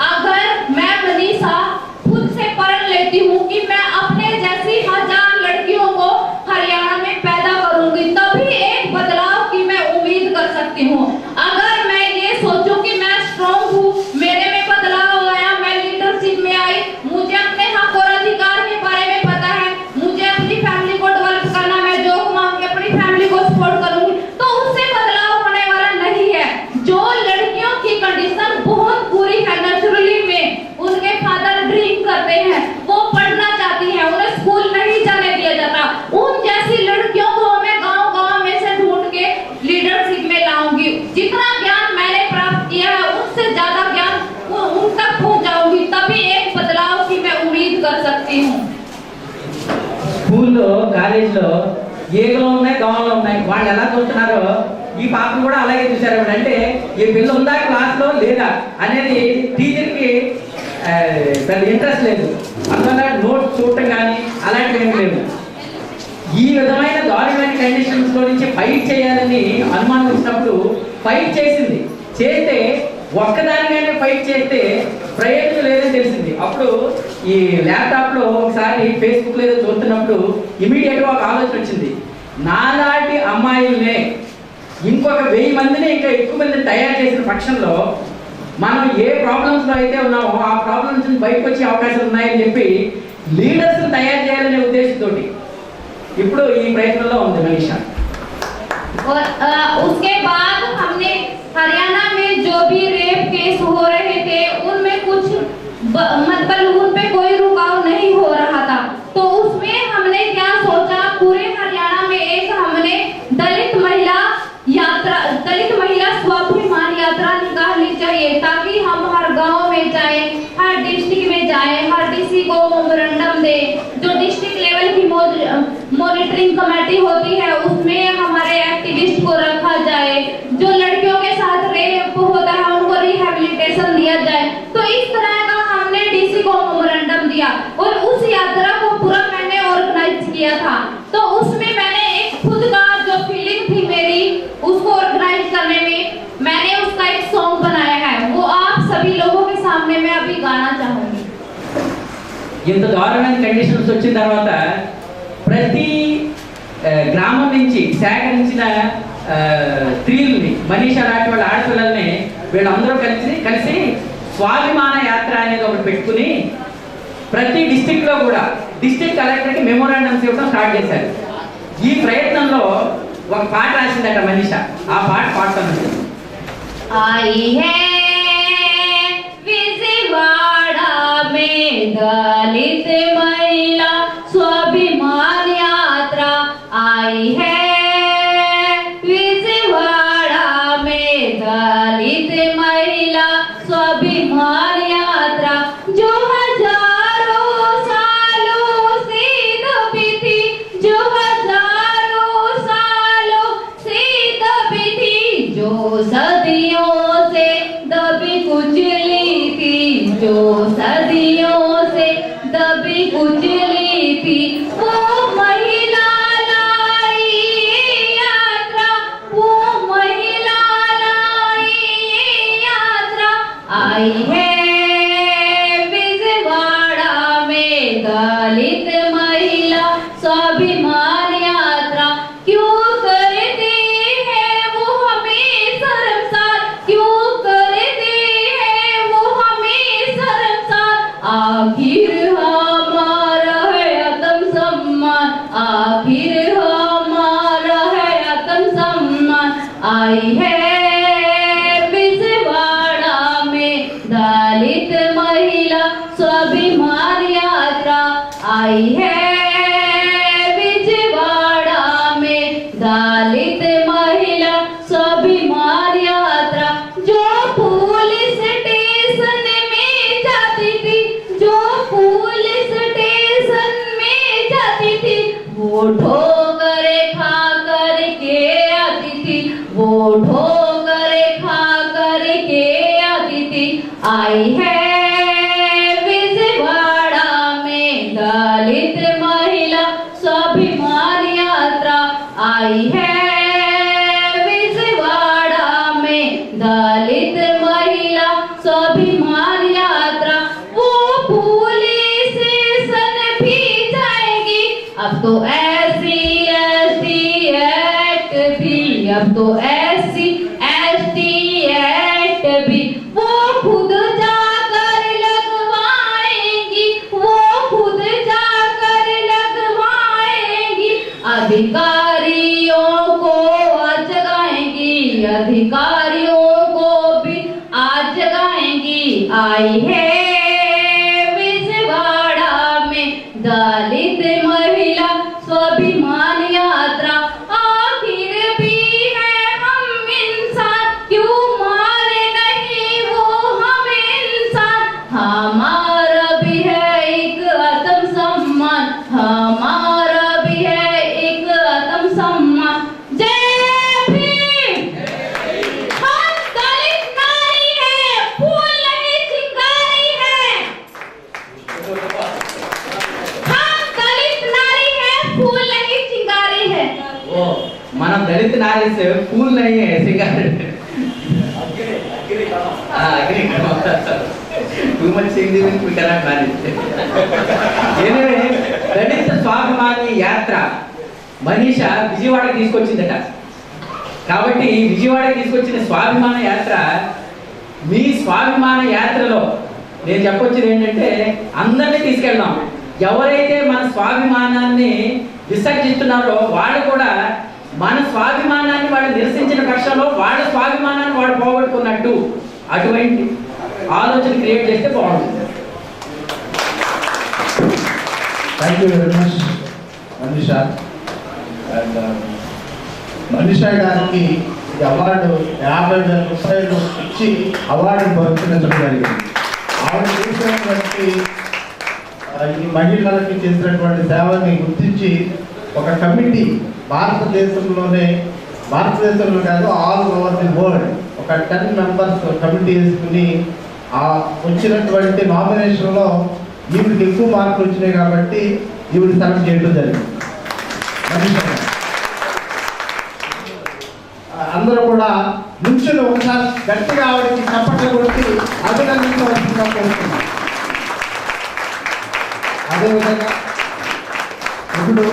अगर मैं मनीषा खुद से प्रण लेती हूँ कि मैं अपने जैसी 1000 लड़कियों को हरियाणा में पैदा करूंगी, तभी एक बदलाव की मैं उम्मीद कर सकती हूँ। अगर मैं ये सोचूं कि मैं स्ट्रॉन्ग हूँ, मेरे में बदलाव आया, मैं लीडरशिप में आई, मुझे अपने हक और अधिकार के बारे में पता है, मुझे अपनी फैमिली को डेवलप करना, मैं जो कमाऊंगी अपनी फैमिली को सपोर्ट करूंगी, तो उससे बदलाव होने वाला नहीं है। जो लड़कियों की कंडीशन बहुत बुरी है, नेचुरली में उनके फादर ड्रिंक करते हैं, वो पढ़ना चाहती हैं, उन्हें स्कूल नहीं जाने दिया जाता, उन जैसी लड़कियों को मैं गांव-गांव में से ढूंढ के लीडरशिप में लाऊंगी। जितना ज्ञान मैंने प्राप्त किया है उससे ज्यादा ज्ञान उन तक पहुंचाऊंगी, तभी एक बदलाव की मैं उम्मीद कर सकती हूँ। స్కూల్లో, కాలేజీలో ఏగలో ఉన్నాయి, గవంలో ఉన్నాయి, వాళ్ళు ఎలా చూస్తున్నారో ఈ పాపను కూడా అలాగే చూశారు. అంటే ఈ పిల్ల ఉందా క్లాస్లో లేదా అనేది టీచర్కి పెద్ద ఇంట్రెస్ట్ లేదు. అందువల్ల నోట్స్ చూడటం కానీ అలాంటివి ఏమి లేవు. కండిషన్స్ లో నుంచి ఫైట్ చేయాలని అనుమానం వచ్చినప్పుడు ఫైట్ చేసింది. చేస్తే ఒక్కదానిగానే ఫైట్ చేస్తే ప్రయోజనం లేదని తెలిసింది. అప్పుడు ఈ ల్యాప్టాప్ లో ఒకసారి ఫేస్బుక్ లో ఏదో చూస్తున్నప్పుడు ఇమీడియట్ గా ఒక ఆలోచన వచ్చింది. నాలాంటి అమ్మాయిలనే ఇంకొక 1000 మందిని ఇంకా ఎక్కువ మందిని తయారు చేసిన పక్షంలో మనం ఏ ప్రాబ్లమ్స్ లో అయితే ఉన్నామో ఆ ప్రాబ్లమ్స్ నుంచి బయటకు వచ్చే అవకాశాలు ఉన్నాయని చెప్పి లీడర్స్ తయారు చేయాలనే ఉద్దేశంతో ఇప్పుడు ఈ ప్రయత్నంలో ఉంది మనీషా. और उसके बाद हमने हरियाणा में जो भी रेप केस हो रहे थे उनमें कुछ मतलब उन पे कोई रुकाव नहीं हो रहा था, तो उसमें हमने क्या सोचा, पूरे हरियाणा में एक हमने दलित महिला स्वाभिमान यात्रा निकालनी चाहिए, ताकि हम हर गांव में जाए, हर डिस्ट्रिक्ट में जाए, हर डीसी को मेमोरेंडम दे। जो डिस्ट्रिक्ट लेवल की मॉनिटरिंग कमेटी होती है उसमें हमारे एक्टिविस्ट को रखा जाए, जो लड़कियों के साथ रेप होता है उनको रिहेबिलिटेशन दिया जाए। तो इस तरह का हमने डीसी को मेमोरेंडम दिया और उस यात्रा को पूरा मैंने ऑर्गेनाइज किया था। तो उसमें मैंने एक खुद का जो फीलिंग थी मेरी उसको ऑर्गेनाइज करने में मैंने उसका एक सॉन्ग बनाया है, वो आप सभी लोगों के सामने मैं अभी गाना चाहूंगी। ఇంత దారుణమైన కండిషన్స్ వచ్చిన తర్వాత ప్రతి గ్రామం నుంచి సేకరించిన స్త్రీలని, మనీషా లాంటి వాళ్ళ ఆడపిల్లల్ని వీళ్ళందరూ కలిసి స్వాభిమాన యాత్ర అనేది ఒకటి పెట్టుకుని ప్రతి డిస్ట్రిక్ట్ లో కూడా డిస్ట్రిక్ట్ కలెక్టర్కి మెమోరాండమ్స్ ఇవ్వడం స్టార్ట్ చేశారు. ఈ ప్రయత్నంలో ఒక పాట రాసిందట మనీషా, ఆ పాట పాడుతుంది. आई है विजयवाड़ा में दलित महिला स्वाभिमान यात्रा, आई है विजयवाड़ा में दलित महिला स्वाभिमान यात्रा, जो हजारों सालों से दबी थी, जो हजारों सालों से दबी थी, जो सदियों से दबी कुचली थी, जो सदियों से दबी कुचली थी, वो महिला लाई यात्रा, वो महिला लाई यात्रा, आई है विजयवाड़ा में दलित महिला स्वाभिमान यात्रा। क्यों करते हैं वो हमें शर्मसार, क्यों करते हैं वो हमें शर्मसार, आखिर हमारा है आत्मसम्मान, आखिर हमारा है आत्मसम्मान, आई है विजयवाड़ा में दलित महिला स्वाभिमान यात्रा, आई है विजयवाड़ा में दलित महिला स्वाभिमान यात्रा। जो पुलिस स्टेशन में जाती थी, जो पुलिस स्टेशन में जाती थी, वो ठोकरे खा कर के आती थी, वो ठोकरे खा कर के आती थी, आई है विजयवाड़ा में दलित महिला स्वाभिमान यात्रा, आई है विजयवाड़ा में दलित महिला स्वाभिमान यात्रा। वो पुलिस स्टेशन भी जाएगी, अब तो SC ST एक्ट भी, अब तो SC ST एक्ट भी वो खुद जाकर लगवाएंगी, वो खुद जाकर लगवाएंगी, अधिकारियों को आज जगाएंगी, अधिकारियों को भी आज जगाएंगी, आई है विजयवाड़ा में दलित महिला स्वाभिमान यात्रा। आखिर भी है हम इंसान, क्यों माने नहीं वो हम इंसान, हमारा भी है एक आत्मसम्मान, हमारा भी है एक మనం దళిత నారీస్ ఫూల్ నయ్యే singer too much sing correct manage. Anyway దళిత స్వాభిమాని యాత్ర మనీష విజయవాడకి తీసుకొచ్చిందట. కాబట్టి విజయవాడకి తీసుకొచ్చిన స్వాభిమాన యాత్ర, మీ స్వాభిమాన యాత్రలో నేను చెప్పొచ్చేది ఏంటంటే అందరినీ తీసుకెళ్దాం. ఎవరైతే మన స్వాభిమానాన్ని విసర్జిస్తున్నారో వాళ్ళు కూడా మన స్వాభిమానాన్ని వాళ్ళు నిరసించిన పక్షంలో వాళ్ళ స్వాభిమానాన్ని వాడు పోగొట్టుకున్నట్టు అటువంటి ఆలోచన క్రియేట్ చేస్తే బాగుంటుంది. Thank you very much Manisha. And Manisha గారికి ఈ అవార్డు 50,000 రూపాయలు ఇచ్చి అవార్డు పంపించడం జరిగింది. ఆవిడ చేసినటువంటి ఈ మహిళలకి చేసినటువంటి సేవని గుర్తించి ఒక కమిటీ భారతదేశంలో కాదు ఆల్ ఓవర్ ది వరల్డ్ ఒక 10 మెంబర్స్ కమిటీ వేసుకుని ఆ వచ్చినటువంటి నామినేషన్లో ఈవిడికి ఎక్కువ మార్కులు వచ్చినాయి కాబట్టి ఈవిడ సెలెక్ట్ చేయడం జరిగింది. అందరూ కూడా నుంచుని ఒకసారి గట్టిగా ఆవిడకి చప్పట్లు కొట్టి అభినందించవలసిందిగా కోరుతున్నాం. అదేవిధంగా ఇప్పుడు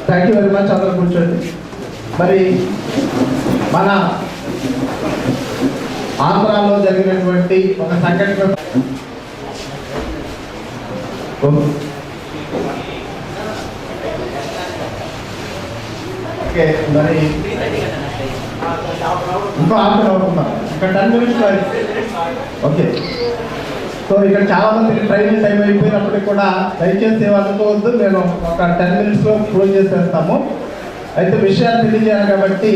థ్యాంక్ యూ వెరీ మచ్. అందరూ కూర్చోండి. మరి మన ఆంధ్రాలో జరిగినటువంటి ఒక సంఘటన ఓకే, మరి ఇంకో హాఫ్ అన్ అవర్ ఉన్నాం, ఇంకా 10 minutes ఓకే. సో ఇక్కడ చాలా మంది ట్రైనింగ్ టైం అయిపోయినప్పటికీ కూడా దయచేసి ఏమనుకోవద్దు, నేను ఒక 10 minutes క్లోజ్ చేసేస్తాము. అయితే విషయాలు తెలియజేయాలి కాబట్టి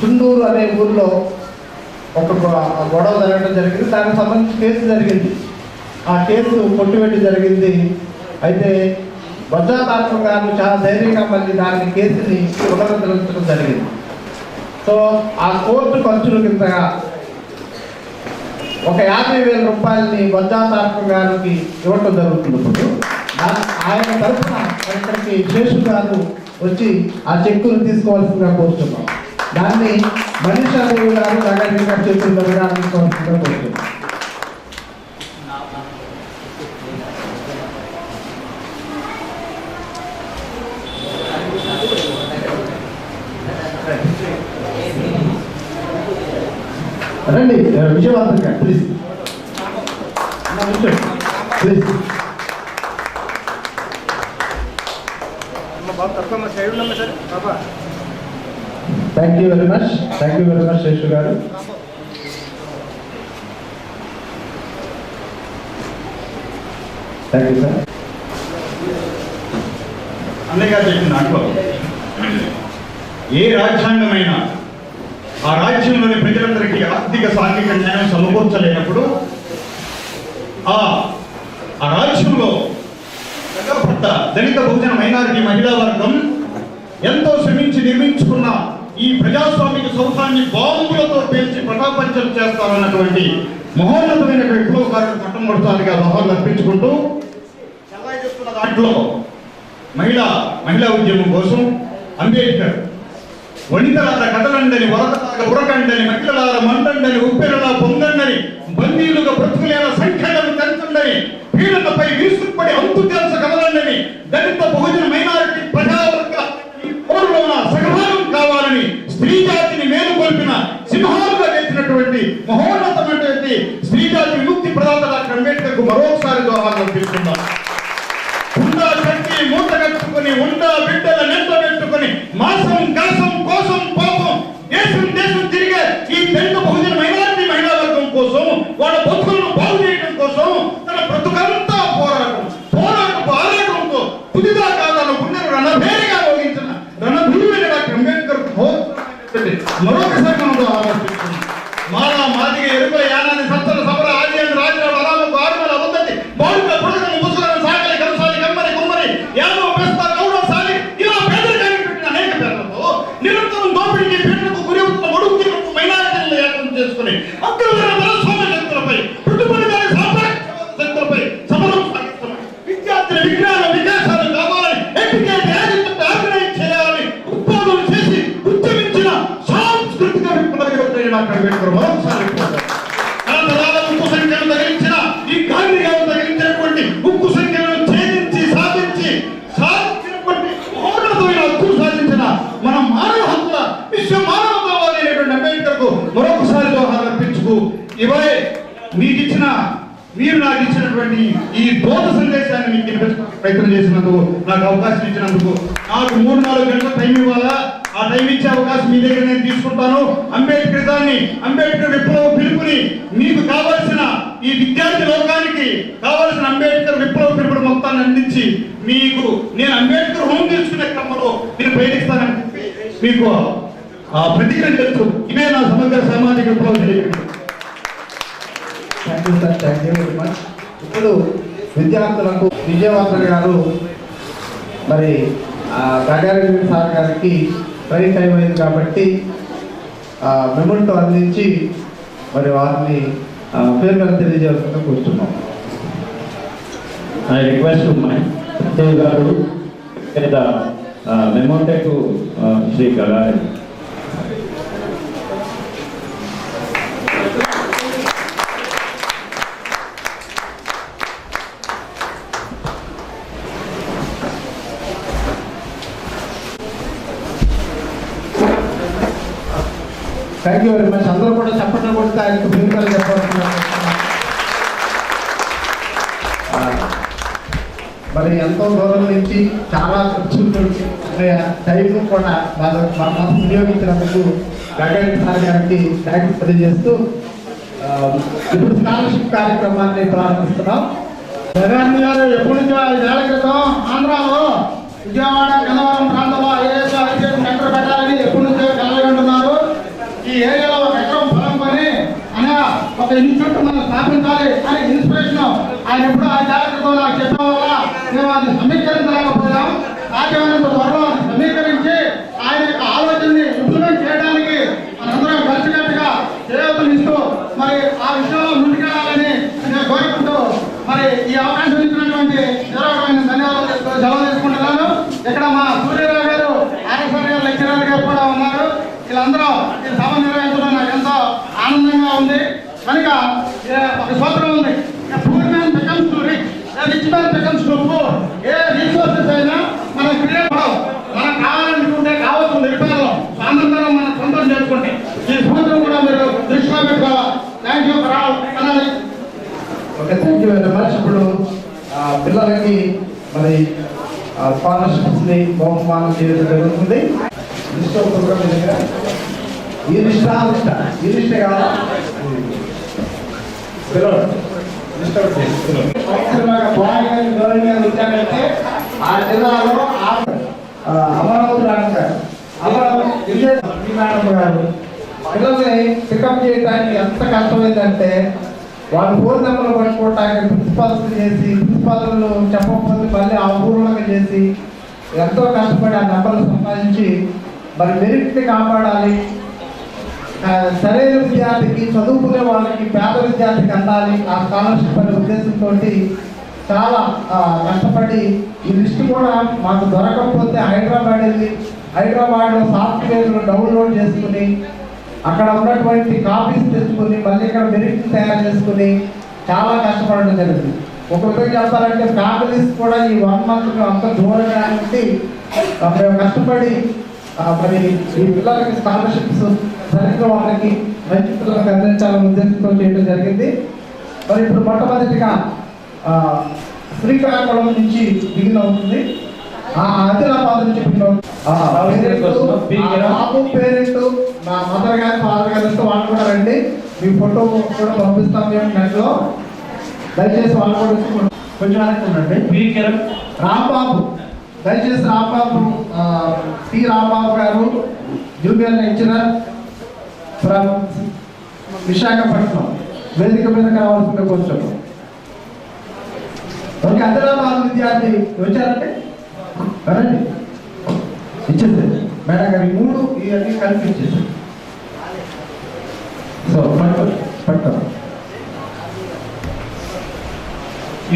చుండూరు అనే ఊర్లో ఒక గొడవ జరగడం జరిగింది. దానికి సంబంధించి కేసు జరిగింది. ఆ కేసు కొట్టివేటి జరిగింది. అయితే వజ్రాతాత్మ గారు చాలా ధైర్యంగా మళ్ళీ దాని కేసుని పునరుద్ధరించడం జరిగింది. సో ఆ కోర్టు ఖర్చుల కిందగా ఒక 50,000 రూపాయలని వజ్రాతాత్మ గారికి ఇవ్వటం జరుగుతుంది. ఇప్పుడు ఆయన తరఫున ఇక్కడికి శేషు గారు వచ్చి ఆ చెక్కులు తీసుకోవాల్సిందిగా కోరుతున్నాం. దాన్ని మనీషా దేవి గారు నగరంగా చేతులు జరగాల్సిందిగా కోరుతున్నాం. రండి విజయవంతంగా please please. Thank you very much. Thank you very much Seshu garu. Thank you sir. అన్నయ్య గారు చెప్పిన దాంట్లో ఏ రాజ్యాంగమైనా ఆ రాజ్యంలోని ప్రజలందరికీ ఆర్థిక సాంఘిక న్యాయం సమకూర్చలేనప్పుడు ఆ రాజ్యంలో పడ్డ దళిత బహుజన మైనారిటీ మహిళా వర్గం ఎంతో శ్రమించి నిర్మించుకున్న ఈ ప్రజాస్వామిక సౌధాన్ని బాంబులతో పేల్చి పటాపంచలు చేస్తారన్నటువంటి మహోన్నతమైన విప్లవకారులు మొట్టమొదటిసారిగా దోహాలు అర్పించుకుంటూ చల్లాయి చెప్తున్న దాంట్లో మహిళా ఉద్యమం కోసం అంబేద్కర్ వనితలార కదలండని వరదలాగా ఉరకండని మహిళలార మండండని ఉప్పెరలా పొందండని బందీలుగా బ్రతుకులేల సంఖ్యలను తెంచండని పీడనపై వీసుకుపడి అంతు తెలుసగలరండని దళిత బహుజన మైనారిటీ ప్రజావర్గ ఈ పోరులోన సగభాగం కావాలని స్త్రీ జాతిని మేలుకొల్పిన సింహాలుగా వేసినటువంటి మహోన్నతమైనటువంటి స్త్రీ జాతి విముక్తి ప్రదాత డాక్టర్ అంబేద్కర్ కు మరొకసారి దోహాలు అర్పిస్తున్నాం. ఉండా శక్తి మూట కట్టుకుని ఉండా బిడ్డల నెంట పెట్టుకుని మాసం కాసం కోసం పాపం దేశం తిరిగే ఈ దళిత బహుజన మైనారిటీ మహిళా వర్గం కోసం వాళ్ళ బతుకులను బాగు చేయడం కోసం తన బ్రతుకంతా పోరాటంతో తుదిదాకా తన గుండెను రణభేరిగా మోగించిన రణభూమిని డాక్టర్ అంబేద్కర్ మరొకసారి మనం ఆలోచిస్తున్నాం. మాలా మాదిగ ఎరుకుల యానాన్ని సత్తల సబర ఆదియాన్ని రాజరాడు అలామకు ఆరుమల అబద్ధతి బాడుక పుడకను ముసుగులను సాగలి కమసాలి కమ్మరి కుమ్మరి యాదవ పెస్త గౌడ సాలి ఇలా పేదరికానికి పెట్టిన అనేక పేర్లతో నిరంతరం దోపిడీకి పీడనకు గురి అవుతున్న మడుగులకు మైనారిటీలను ఏర్పాటు చేసుకుని అగ్రవర్ణ బలస్వామ్య శక్తులపై పుట్టుబడి శక్తులపై మీరు నాకు ఇచ్చినటువంటి ఈ బోధ సందేశాన్ని మీకు వినిపించడానికి ప్రయత్నం చేసినందుకు, నాకు అవకాశం ఇచ్చినందుకు, నాకు 3-4 గంటల టైం ఇవ్వాలా, ఆ టైం ఇచ్చే అవకాశం మీ దగ్గర నేను తీసుకుంటాను. అంబేద్కర్ విప్లవ పిలుపుని మీకు కావలసిన ఈ విద్యార్థి లోకానికి కావలసిన అంబేద్కర్ విప్లవ పిలుపుని మొత్తాన్ని అందించి మీకు నేను అంబేద్కర్ హోం తీసుకునే క్రమంలో నేను ప్రయత్నిస్తానని చెప్పి మీకు ప్రతిజ్ఞ చేస్తూ ఇదే నా సమగ్ర సామాజిక విప్లవం జరిగింది. Thank you sir, thank you very much. ఇప్పుడు విద్యార్థులకు విజయవర్ధన్ గారు మరి గంగారెడ్డి సార్ గారికి ట్రైన్ టైం అయింది కాబట్టి మెమోంటో అందించి మరి వారిని పేరు తెలియజేయాల్సిందిగా కూర్చున్నాం. I request to my Dev Garu the memento to Sri Gagareddy. Thank you very much. అందరూ కూడా చెప్పడం కొడితే ఆయనకు భూమికలు చెప్పాలనుకున్నాను. మరి ఎంతో దూరం నుంచి చాలా ఖర్చులు టైం కూడా మనం వినియోగించినందుకు గంగారెడ్డి సార్ గారికి థ్యాంక్స్ తెలియజేస్తూ ఇప్పుడు స్కాలర్షిప్ కార్యక్రమాన్ని ప్రారంభిస్తున్నాం. జగన్ గారు ఎప్పటి నుంచో 5 ఏళ్ల క్రితం ఆంధ్రాలో విజయవాడ గన్నవరం ప్రాంతంలో ఐఏఎస్ సెంటర్ పెట్టాలని ఎప్పటి నుంచో కలగంటున్నారు. ఈ ఏరియాలో ఒక ఎకరం పొలం కొని అనే ఒక ఇన్స్టిట్యూట్ మనం స్థాపించాలి అనే ఇన్స్పిరేషన్ ఆయన ఎప్పుడు 5 ఏళ్ల క్రితం నాకు చెప్పడం వల్ల మేము అది సమీకరించలేకపోయాం. సాధ్యమైనంత త్వరలో సమీకరించి ఆయన యొక్క ఆలోచనని ఇంప్లిమెంట్ చేయడానికి మనందరం కలిసికట్టుగా చేయూతనిస్తూ మరి ఆ విషయంలో ముందుకెళ్ళాలని నేను కోరుకుంటూ మరి ఈ అవకాశం ఇచ్చినటువంటి నిరవమైన ధన్యవాదాలు సెలవు తీసుకుంటున్నాను. ఇక్కడ మా సూర్యరావు గారు ఆర్ఎస్ఆర్ లెక్చరర్ గారు కూడా ఉన్నారు. వీళ్ళందరూ ఈ సభ నిర్వహించడం నాకు ఎంతో ఆనందంగా ఉంది. కనుక ఒక సూత్రం ఉంది, poor man becomes to rich, rich man becomes to poor. A resources అయినా మనం క్రియేట్ మనం కావాలనుకుంటే కావచ్చు నిర్మాణం అందరం మనం సొంతం చేసుకుంటే ఈ సూత్రం కూడా మీరు దృష్టిలో పెట్టుకోవాలి. Thank you for all. Okay, thank you very much. ఇప్పుడు పిల్లలకి మరి స్కాలర్షిప్స్ ని బహుమానం చేయడం జరుగుతుంది. లిస్ట్ ఆఫ్ ప్రోగ్రామ్ దగ్గర ఈ లిస్ట్ కావాలా పిల్లలు లిస్ట్ అవుట్ వచ్చారంటే ఆ జిల్లాలో అమరావతి మేడం గారు పిల్లల్ని పికప్ చేయడానికి ఎంత కష్టమైందంటే వాళ్ళు ఫోన్ నెంబర్లు పట్టుకోవటానికి ప్రిన్సిపాల్స్ చేసి ప్రిన్సిపాల్లు చెప్పకపోతే మళ్ళీ అపూర్వంగా చేసి ఎంతో కష్టపడి ఆ నెంబర్లు సంపాదించి మరి మెరిట్ని కాపాడాలి, సరైన విద్యార్థికి చదువుకునే వాళ్ళకి పేద విద్యార్థికి అందాలి ఆ స్కాలర్షిప్ అనే ఉద్దేశంతో చాలా కష్టపడి ఈ లిస్ట్ కూడా మాకు దొరకకపోతే హైదరాబాద్ వెళ్ళి హైదరాబాద్లో సాఫ్ట్వేర్లు డౌన్లోడ్ చేసుకుని అక్కడ ఉన్నటువంటి కాపీస్ తెచ్చుకుని మళ్ళీ ఇక్కడ మెరిట్ తయారు చేసుకుని చాలా కష్టపడడం జరిగింది. ఒక విధంగా చెప్పాలంటే ఫ్యామిలీస్ కూడా ఈ 1 month అంత దూరంగా ఉండి మేము కష్టపడి మరి ఈ పిల్లలకి స్కాలర్షిప్స్ సరిగ్గా వాళ్ళకి మంచి పిల్లలకు అందించాలని ఉద్దేశంతో చేయడం జరిగింది. మరి ఇప్పుడు మొట్టమొదటిగా శ్రీకాకుళం నుంచి బిగిన్ అవుతుంది, ఆదిలాబాద్ నుంచి బిగిన్ అవుతుంది. బాబు పేరెంట్ మా మదర్ గారి ఫాదర్ గారి వాళ్ళు కూడా రండి, మీ ఫోటో కూడా పంపిస్తాం మేము నెట్లో. దయచేసి వాళ్ళు కూడా కొంచెం అనుకుంటండి. రాంబాబు, దయచేసి రాంబాబు, టి రాంబాబు గారు జూనియర్ లెక్చరర్ ఫ్రమ్ విశాఖపట్నం వేదిక మీద కావాల్సిన కొంచెం. ఓకే, ఆదిలాబాద్ విద్యార్థి వచ్చారంటే రండి, ఇచ్చేది మేడం గారు 3 ఇవన్నీ కలిపి ఇచ్చేది. సో పట్టారు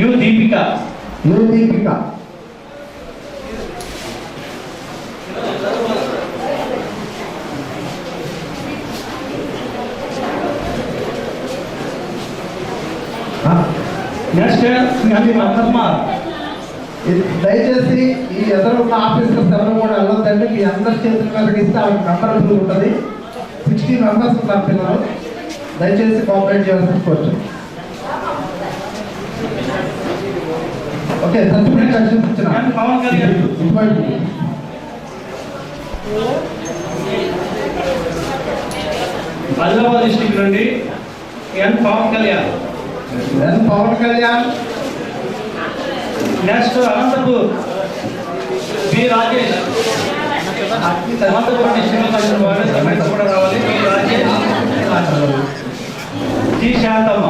యు దీపిక నెక్స్ట్ దయచేసి ఈ ఎదురున్న ఆఫీసర్స్ ఎవరు కూడా వెళ్ళొద్దండి. మీ అందరి చేతుల మీదకి ఇస్తే వాళ్ళకి మెంబర్ ఉంటుంది. 16 members ఉన్నారు పిల్లలు, దయచేసి కోఆపరేట్ చేయాల్సి కోరుచు. ఓకే సర్టిఫికేట్ ఇచ్చిన ఎన్ పవన్ కళ్యాణ్. ఆదిలాబాద్ డిస్ట్రిక్ట్ నుండి N Pavan Kalyan. Pavan Kalyan. Next Anantapur B Rajesh. Anantapuram district వాళ్ళు కూడా రావాలి. B Rajesh, G Santhamma,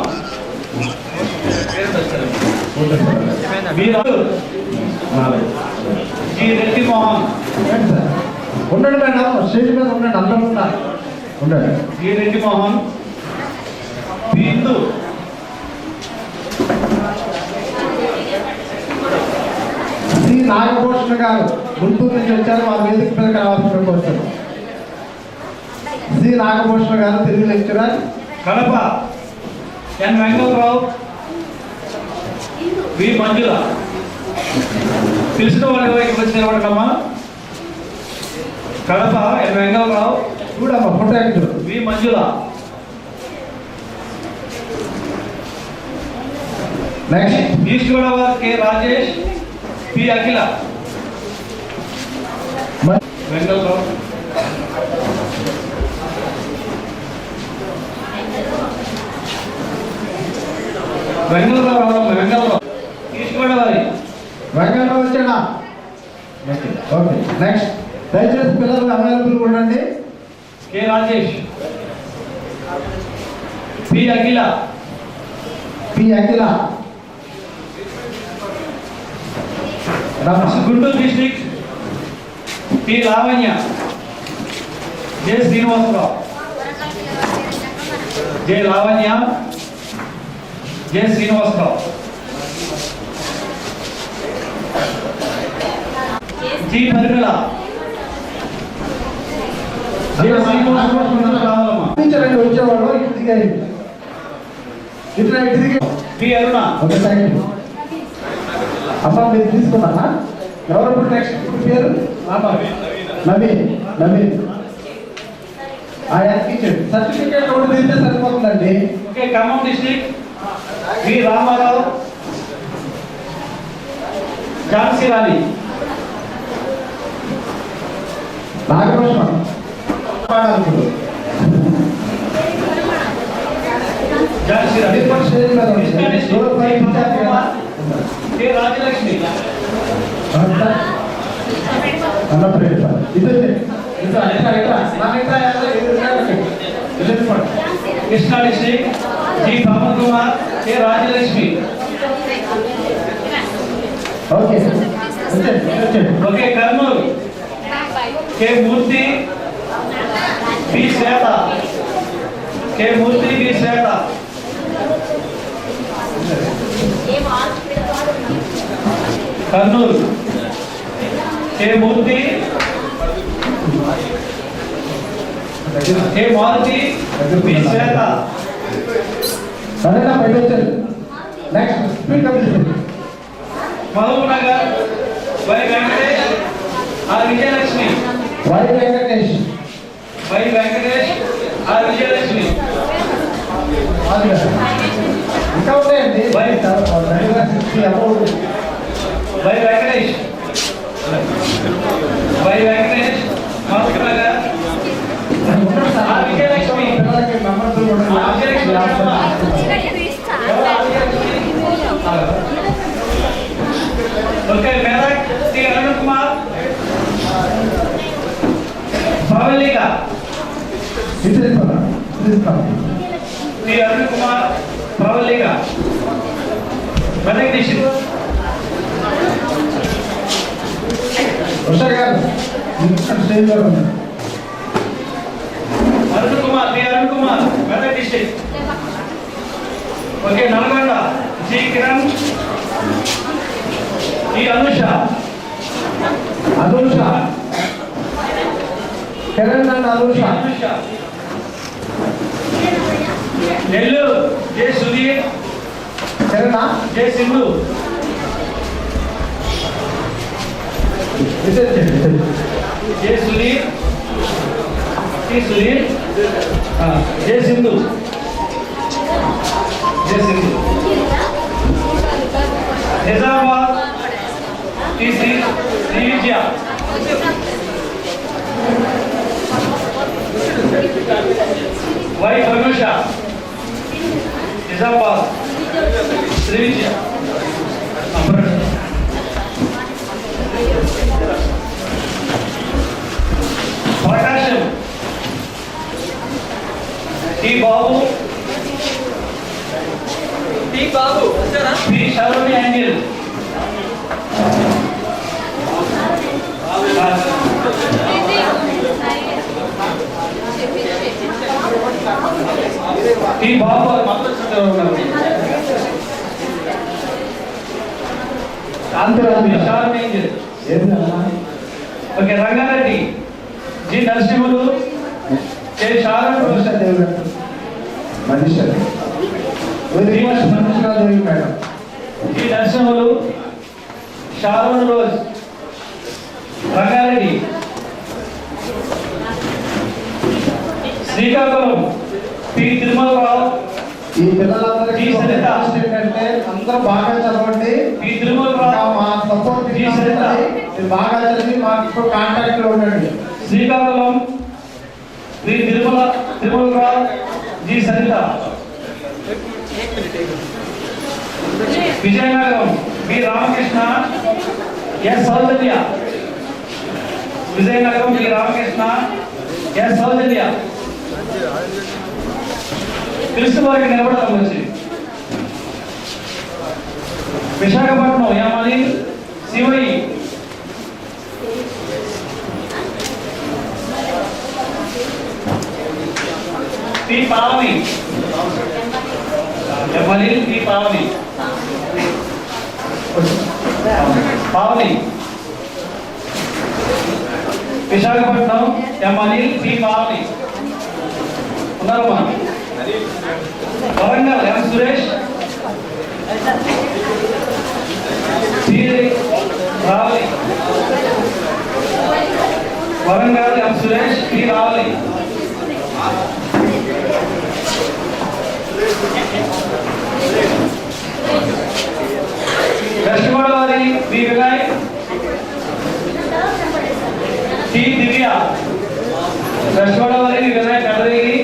B Raju, G Reddy Mohan, ఉండండి మేడం, స్టేజ్ మీద ఉండండి, అందరూ ఉన్నారు, ఉండండి. జి రెడ్డి మోహన్, బి ఇందు, శ్రీ నాగభూషణ గారు గుంటూరు నుంచి వచ్చారు, మా వేదిక మీద కావాల్సిన కోసం. Shri Nagabhushana garu Telugu lecturer. Kadapa N Venkatarao, V Manjula. పిలిచిన వాళ్ళకి వచ్చి నిలబడకమ్మా. కడప ఎన్ వెంకటరావు, కూడా photo actor. V Manjula. Next east Godavari K Rajesh, P Akhila. Venkatarao, Venkatarao. East Godavari Venkatarao వచ్చాడా? Okay next. దయచేసి పిల్లలు అవైలబుల్ ఉండండి. K Rajesh, P Akhila, P Akhila. Guntur district P Lavanya, J Srinivasarao, J Lavanya, J Srinivasarao, G Parimala, J Srinivasarao రావాలమ్మా. టీచర్ వచ్చేవాళ్ళు ఇటు దిగాయి, ఇట్లా ఇటు దిగి. P Aruna. Okay thank you. అమ్మా మీరు తీసుకున్నారా? ఎవరు నెక్స్ట్ పేరు? నవీన్. నవీన్ ఆయా టీచర్ సర్టిఫికేట్ ఒకటి తీస్తే సరిపోతుందండి. Okay Khammam district V Ramarao, Jhansi Rani, Nagabhushana. Jhansi Rani. Krishna district K Rajalakshmi, Krishna district G Pavan Kumar, K Rajalakshmi. Okay okay Kurnool K Murthy, B Swetha, K Murthy, B Swetha. Kurnool K Murthy, K Maruthi, B Swetha. సరేనా బయట వచ్చారు. Next speed complete. Mahabub Nagar Y Venkatesh, R Vijayalakshmi, Y Venkatesh. Y Venkatesh, R Vijayalakshmi. ఇంకా ఉన్నాయండి. Y Venkatesh, Y Venkatesh, Mahabub Nagar, are Vijayalakshmi. Okay Medak T Arun Kumar, Pravalika, T Arun Kumar, Pravalika. Medak district Arun Kumar, T Arun Kumar, Medak district. Okay Nalgonda G Kiran, T Anusha, Kiran and Anusha. Nellore J Sudheer, Kiran J Sindhu, J Sudheer, T Sudheer, J Sindhu, J Sindhu. Nizamabad Divya, Y Bhavisha, Nizamabad, Srividya, Prakasam, T Babu, P Sharani Angel, T Babu Sharani Angel. Okay, Rangareddy, G Narasimhulu, K Sharada, Manisha Devi madam, G Narasimhulu, Sharon Rose, Rangareddy, Srikakulam, P Tirumalarao, ఈ పిల్లలందరికీ ఈ సరిత. ఏంటంటే అందరూ బాగా చదవండి. P Tirumalarao, మా support ఈ సరిత. మీరు బాగా చదివి మాకు ఇప్పుడు కాంటాక్ట్ లో ఉండండి. Srikakulam, P Tirumalarao, G Saritha. Vizianagaram, B Ramakrishna, S Soujanya. Vizianagaram, B Ramakrishna, S Soujanya. పిలుస్తు వారికి నిలబడతాం వచ్చి. Visakhapatnam, Yamini Sivayya. P Pavani, Yamini P Pavani, Pavani. Visakhapatnam, Yamini P Pavani. ఉన్నారమ్మా? Warangal, M Suresh, C Ravali. Warangal, M Suresh, P Ravali. West Godavari, B Vinay, T Divya. West Godavari, B Vinay Kadaregi,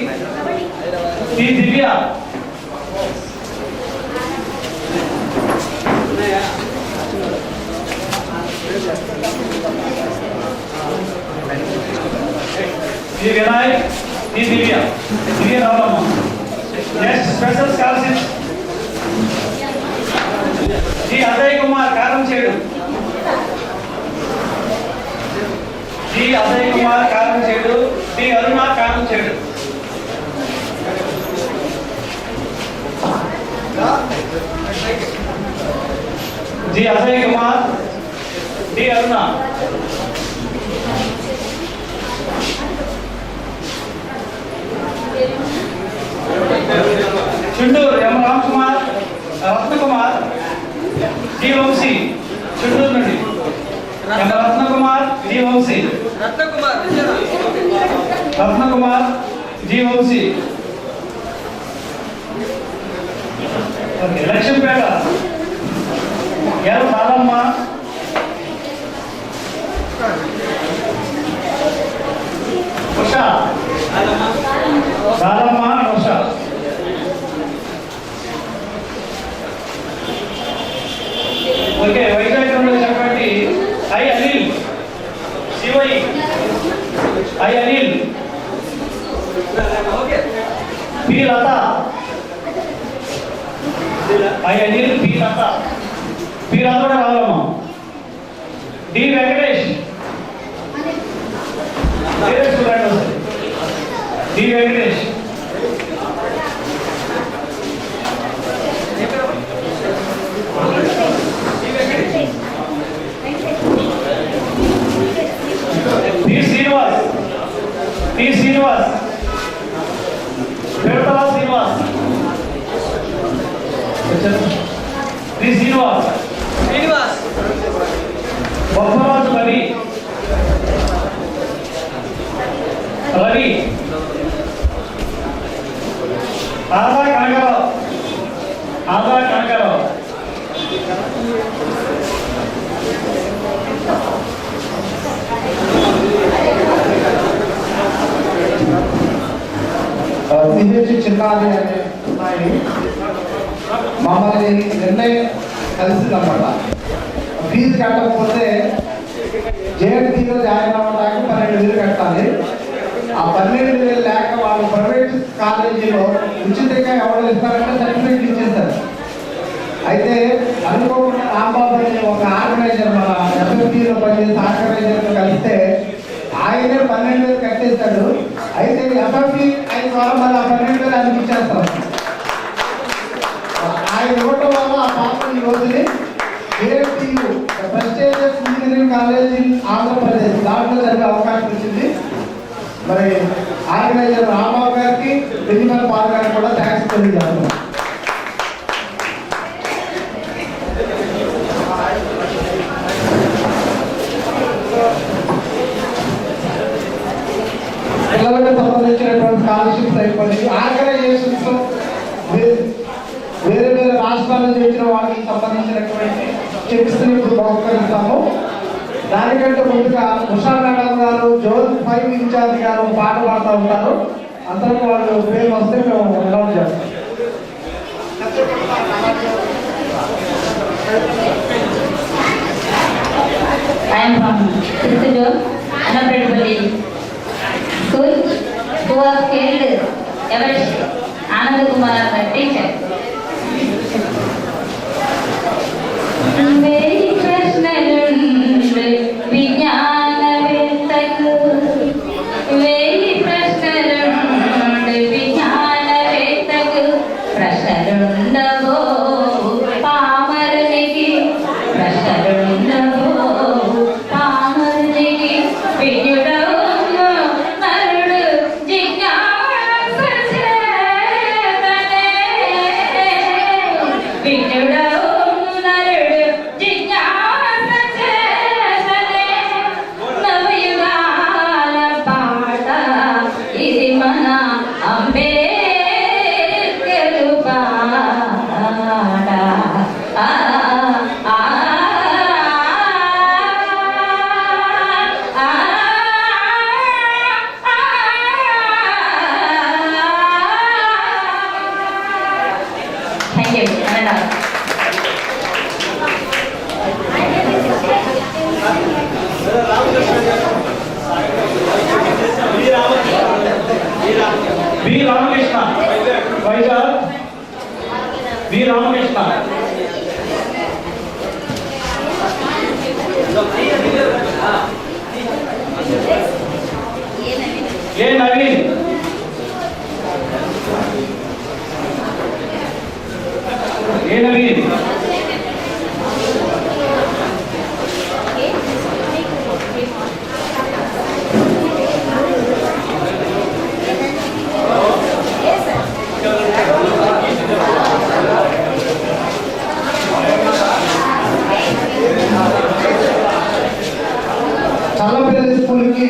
T Divya. T Vinay, T Divya. Divya రావమ్మా. Next special scholarship G Ajay Kumar, కారం చేడు. జి అజయ్ కుమార్, కారం చేడు. T Aruna, Karamchedu. G Ajay Kumar, T Aruna. Chunduru, M Ram Kumar, Ratnakumar, G Vamsi. Chunduru నుండి M Ratnakumar, G Vamsi. Ratnakumar, G Vamsi. Lakshmipeta, L Salamma, Usha. Salamma, Usha. Okay, Vizag ఉన్నటువంటి I Anil, Sivayya, I Anil, P Latha, I Anil, P Latha. P Latha కూడా రావాలమ్మా. D Venkatesh, D Venkatesh. T Srinivas, T Srinivas, Pedatala Srinivas, T Srinivas. Bommaraju Ravi, Ravi. Ada Kanakarao, ఆదా Kanaka Rao. CH చిన్నారి అనే అమ్మాయి మమ్మల్ని నిర్ణయం కలిసిందన్నమాట. ఫీజు కట్టకపోతే జేఎన్టీలో జాయిన్ అవ్వడానికి 12,000 కట్టాలి. ఆ 12,000 లేక వాళ్ళు ప్రైవేట్ కాలేజీలో ఉచితంగా ఎవరు ఇస్తారంటే సర్టిఫికేట్ ఇచ్చేస్తారు. అయితే అనుకోకుండా రాంబాబు అనే ఒక ఆర్గనైజర్ మన ఎఫ్ఎఫ్టీలో పనిచేసే ఆర్గనైజర్తో కలిస్తే ఆయనే 12,000 కట్టేస్తాడు. అయితే ఎఫ్ఎఫ్టీ ఆయన ద్వారా మళ్ళీ ఆ 12,000 ఆయనకి ఇచ్చేస్తాం. ఆయన ఇవ్వటం వల్ల ఆ పాప ఈ రోజుని ఏఎఫ్టీయు prestigious engineering college in Andhra Pradesh దాంట్లో జరిగే అవకాశం వచ్చింది. మరి ఆర్గనైజర్ రాంబాబు గారికి, ప్రిన్సిపల్ పాల్ గారికి కూడా థ్యాంక్స్ తెలియజేస్తున్నాం. పిల్లలకు సంబంధించినటువంటి స్కాలర్షిప్స్ అయిపోయి ఆర్గనైజేషన్స్ వేరే వేరే రాష్ట్రాల నుంచి వచ్చిన వాళ్ళకి సంబంధించినటువంటి చెక్స్ ఇప్పుడు బహుకరిస్తాము. దానికంటే ముందుగా ఉషా మేడం గారు జోన్ 5 ఇన్ఛార్జ్ గారు పాట పాడుతూ ఉంటారు. అందరికీ వాళ్ళు పేరు వస్తే మేము అనౌన్స్ చేస్తాం. I am from 6th June, Annapredpalli School, who was killed Everest Anand Kumar, the teacher. Very ప్రశ్నలుండు విజ్ఞానవేత్తకు, very ప్రశ్నలుండు విజ్ఞానవేత్తకు, ప్రశ్నలుండవో పామరునికి, ప్రశ్నలుండవో పామరునికి, విజ్ఞుడవును నరుడు జిజ్ఞాస చేతనే, విజ్ఞుడవును నరుడు జిజ్ఞాస చేతనే, నవయుగాల పాట ఇది మన అంబేద్కరు పాట. Thank you. వి రామకృష్ణ, వైజాగ్ వి రామకృష్ణ. ఏ నవీన్, ఏ నవీన్, చల్లపల్లి స్కూల్కి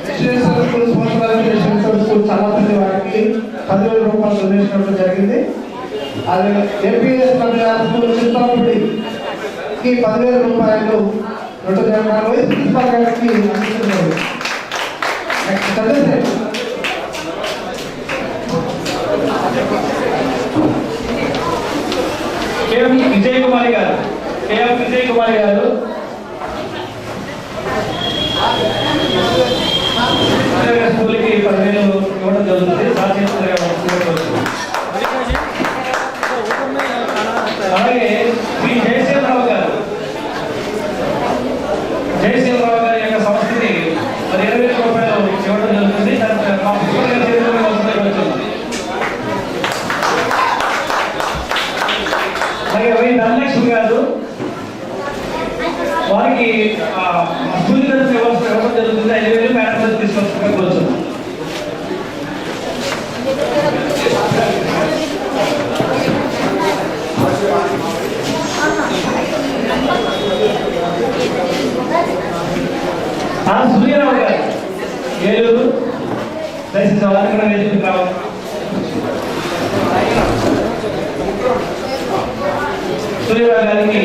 residential school sponsor residential school Challapalli వారికి 10,000 రూపాయలు డొనేషన్ ఇవ్వడం జరిగింది. అది ఏపీఎస్ స్కూల్ చిత్రపుడికి 10,000 రూపాయలు వైస్ ప్రిన్సిపల్ గారికి అందిస్తున్నారు. చదివితే కేఎం విజయ్ కుమారి గారు, కేఎం విజయ్ కుమారి గారు స్కూల్కి 10,000 ఇవ్వడం జరుగుతుంది. అలాగే శ్రీ జయశీలరావు గారు, జయశీలరావు గారి యొక్క సంస్థకి 20,000 రూపాయలు ఇవ్వడం జరుగుతుంది. అలాగే వై ధనలక్ష్మి గారు, వారికి స్కూల్ ఇవ్వడం జరుగుతుంది. 5,000 మేడం తీసుకొచ్చుకోవచ్చు. సూర్యరావు గారు ఏలూరు, దయచేసి వారికి కూడా వేదికకు రావాలి. సూర్యరావు గారికి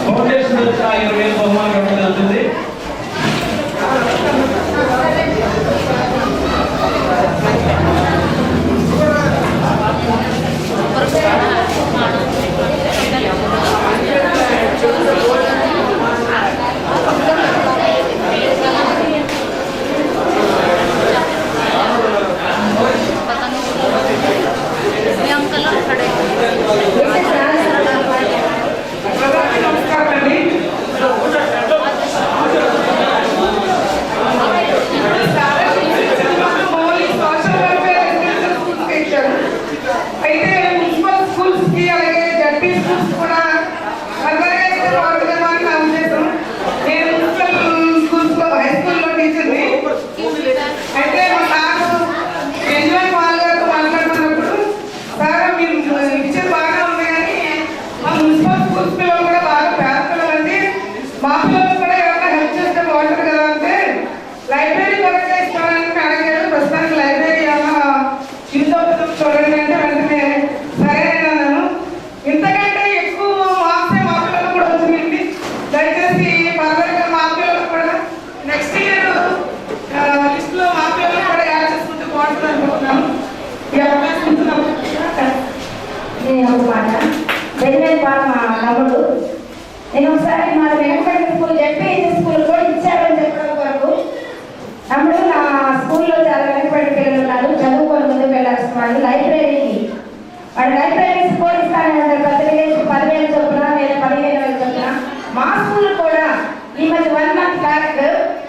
ఫౌండేషన్ 20,000 బహుమానం ఇవ్వడం జరుగుతుంది. నేను ఒకసారి మా వెంకటపల్లి స్కూల్ చెప్పి స్కూల్ కూడా ఇచ్చారని చెప్పడం కొరకు అప్పుడు నా స్కూల్లో చాలా వెంకటపల్లి పిల్లలు ఉన్నారు, చదువుకొని ముందుకు వెళ్ళాల్సిన వాళ్ళు లైబ్రరీకి వాడు లైబ్రరీస్ కూడా ఇస్తాను 10,000 చొప్పున లేదా 15,000 చొప్పున. మా స్కూల్ కూడా ఈ మధ్య 1 month బ్యాక్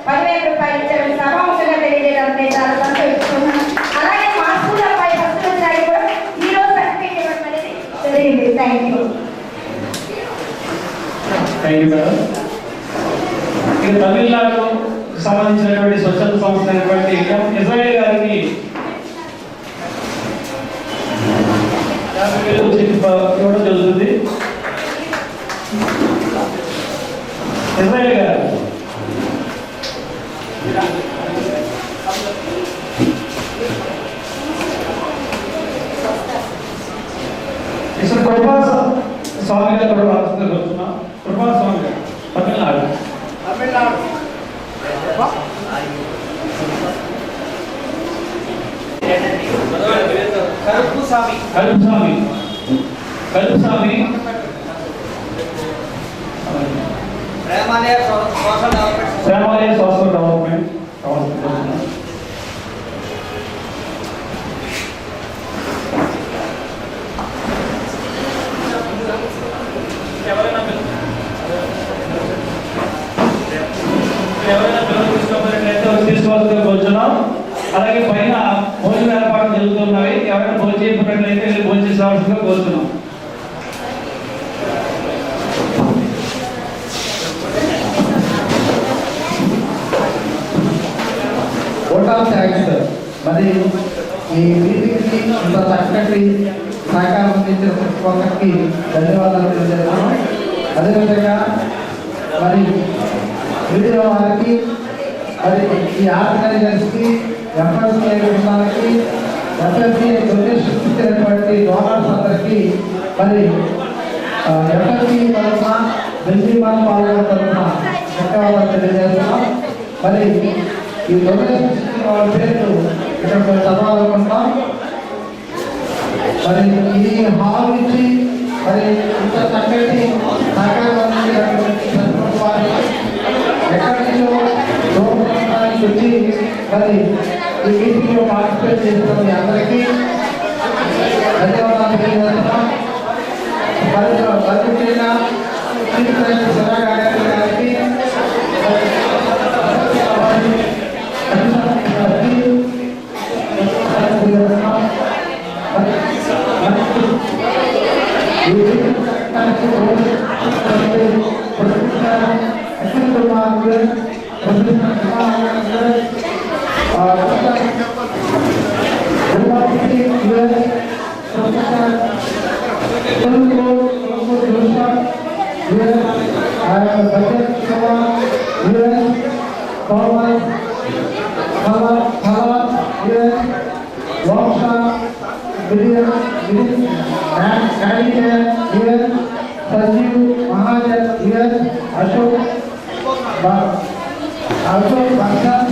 10,000 రూపాయలు ఇచ్చారని సభాముఖంగా తెలియజేయడం నేను చాలా సంతోషిస్తున్నాను. అలాగే మా స్కూల్ అబ్బాయి ఫస్ట్ వచ్చాయి కూడా ఈరోజు సర్టిఫికేట్ ఇవ్వడం అనేది జరిగింది. Thank you. Thank you madam. ఇది తమిళనాడు సంబంధించినటువంటి స్వచ్ఛంద సంస్థ అయినటువంటి ఇజ్రాయెల్ గారికి 50,000 ఇవ్వడం జరుగుతుంది. ఇజ్రాయెల్ గారు మిస్టర్ కృపా స్వామి గారు కూడా రాష్ట్రంలో వస్తున్నాం. కృపా స్వామి గారు తమిళనాడు. కలుపుస్వామి ప్రేమాలయ సోషల్ డెవలప్మెంట్ ఎవరైనా పిల్లలు తీసుకోవాలంటే తీసుకోవాల్సిన కూర్చున్నాం. అలాగే పైన భోజన ఏర్పాట్లు జరుగుతున్నాయి. ఎవరైనా భోజనం చేయకున్నట్లయితే వెళ్ళి భోజనం చేసేవాల్సిందిగా కోరుతున్నాం. Vote of thanks. మరి ఈ మీటింగ్కి ఇంత చక్కటి సహకారం అందించిన ప్రతి ఒక్కరికి ధన్యవాదాలు తెలియజేస్తున్నాం. అదేవిధంగా మరి వివిధ వారికి మరి ఈ ఆర్గనైజర్స్కి ఎఫ్ఎస్సి బృందానికి ఎఫ్ఎస్సి డొనేషన్ ఇచ్చినటువంటి డోనర్స్ అందరికీ మరి ఎఫ్ఎస్సి తరఫున బెంజిమాన్ పాల్గొన్న తరఫున ధన్యవాదాలు తెలియజేస్తున్నాం. మరి ఈ డొనేషన్ ఇచ్చిన వాళ్ళ పేర్లు ఇక్కడ చదవాలనుకుంటున్నాం. మరి ఈ హాల్ నుంచి మరి ఇంత చక్కటి సహకారం అందించినటువంటి వారికి ఎక్కడి నుంచో దూరం ప్రాంతానికి వచ్చి మరి ఈ మీటింగ్లో పార్టిసిపేట్ చేస్తున్న మీ అందరికీ ధన్యవాదాలు తెలియజేస్తున్నాం. గారికి संजीव महाजन अशोक भाषण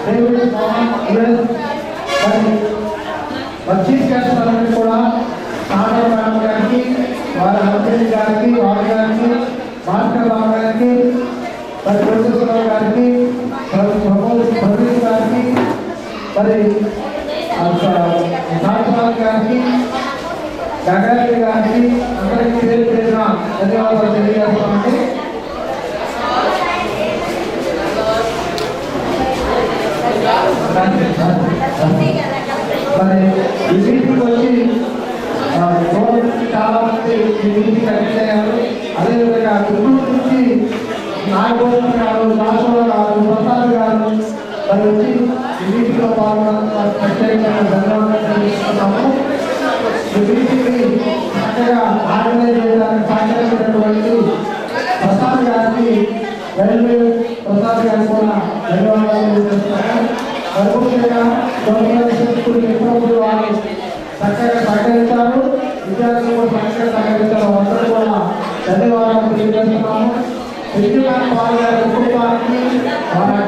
डेविड मोहन चीफ गेस्ट కూడా శ్రీనివాసరావు గారికి, ప్రవీణ్ గారికి, మరి సాక్షాత్ గారికి, గంగారెడ్డి గారికి అందరికీ పేరు పేరున ధన్యవాదాలు తెలియజేస్తున్నామండి. మరి ఈ మీటింగ్ వచ్చి చాలా మంది ఈ మీటింగ్ అటెండ్ అయ్యారు. అదేవిధంగా గుంటూరు నుంచి నాగభూషణ్ గారు, దాసోల గారు, ప్రసాద్ గారు మరి వచ్చి ఈ మీటింగ్లో పాల్గొన్న ప్రత్యేకమైన ధన్యవాదాలు తెలుస్తున్నాము. ఈ మీటింగ్ని చక్కగా ఆర్గనైజ్ చేయడానికి సహకరించినటువంటి ప్రసాద్ గారికి, రైల్వే ప్రసాద్ గారికి కూడా ధన్యవాదాలు తెలియజేస్తున్నాము. మరిముఖ్యంగా ఎప్పుడు వారు చక్కగా సహకరించారు, విద్యార్థులు కూడా చక్కగా సహకరించారు. అందరూ కూడా ధన్యవాదాలు తెలియజేస్తున్నాము. విద్యుత్ వారి కుటుంబానికి, వారి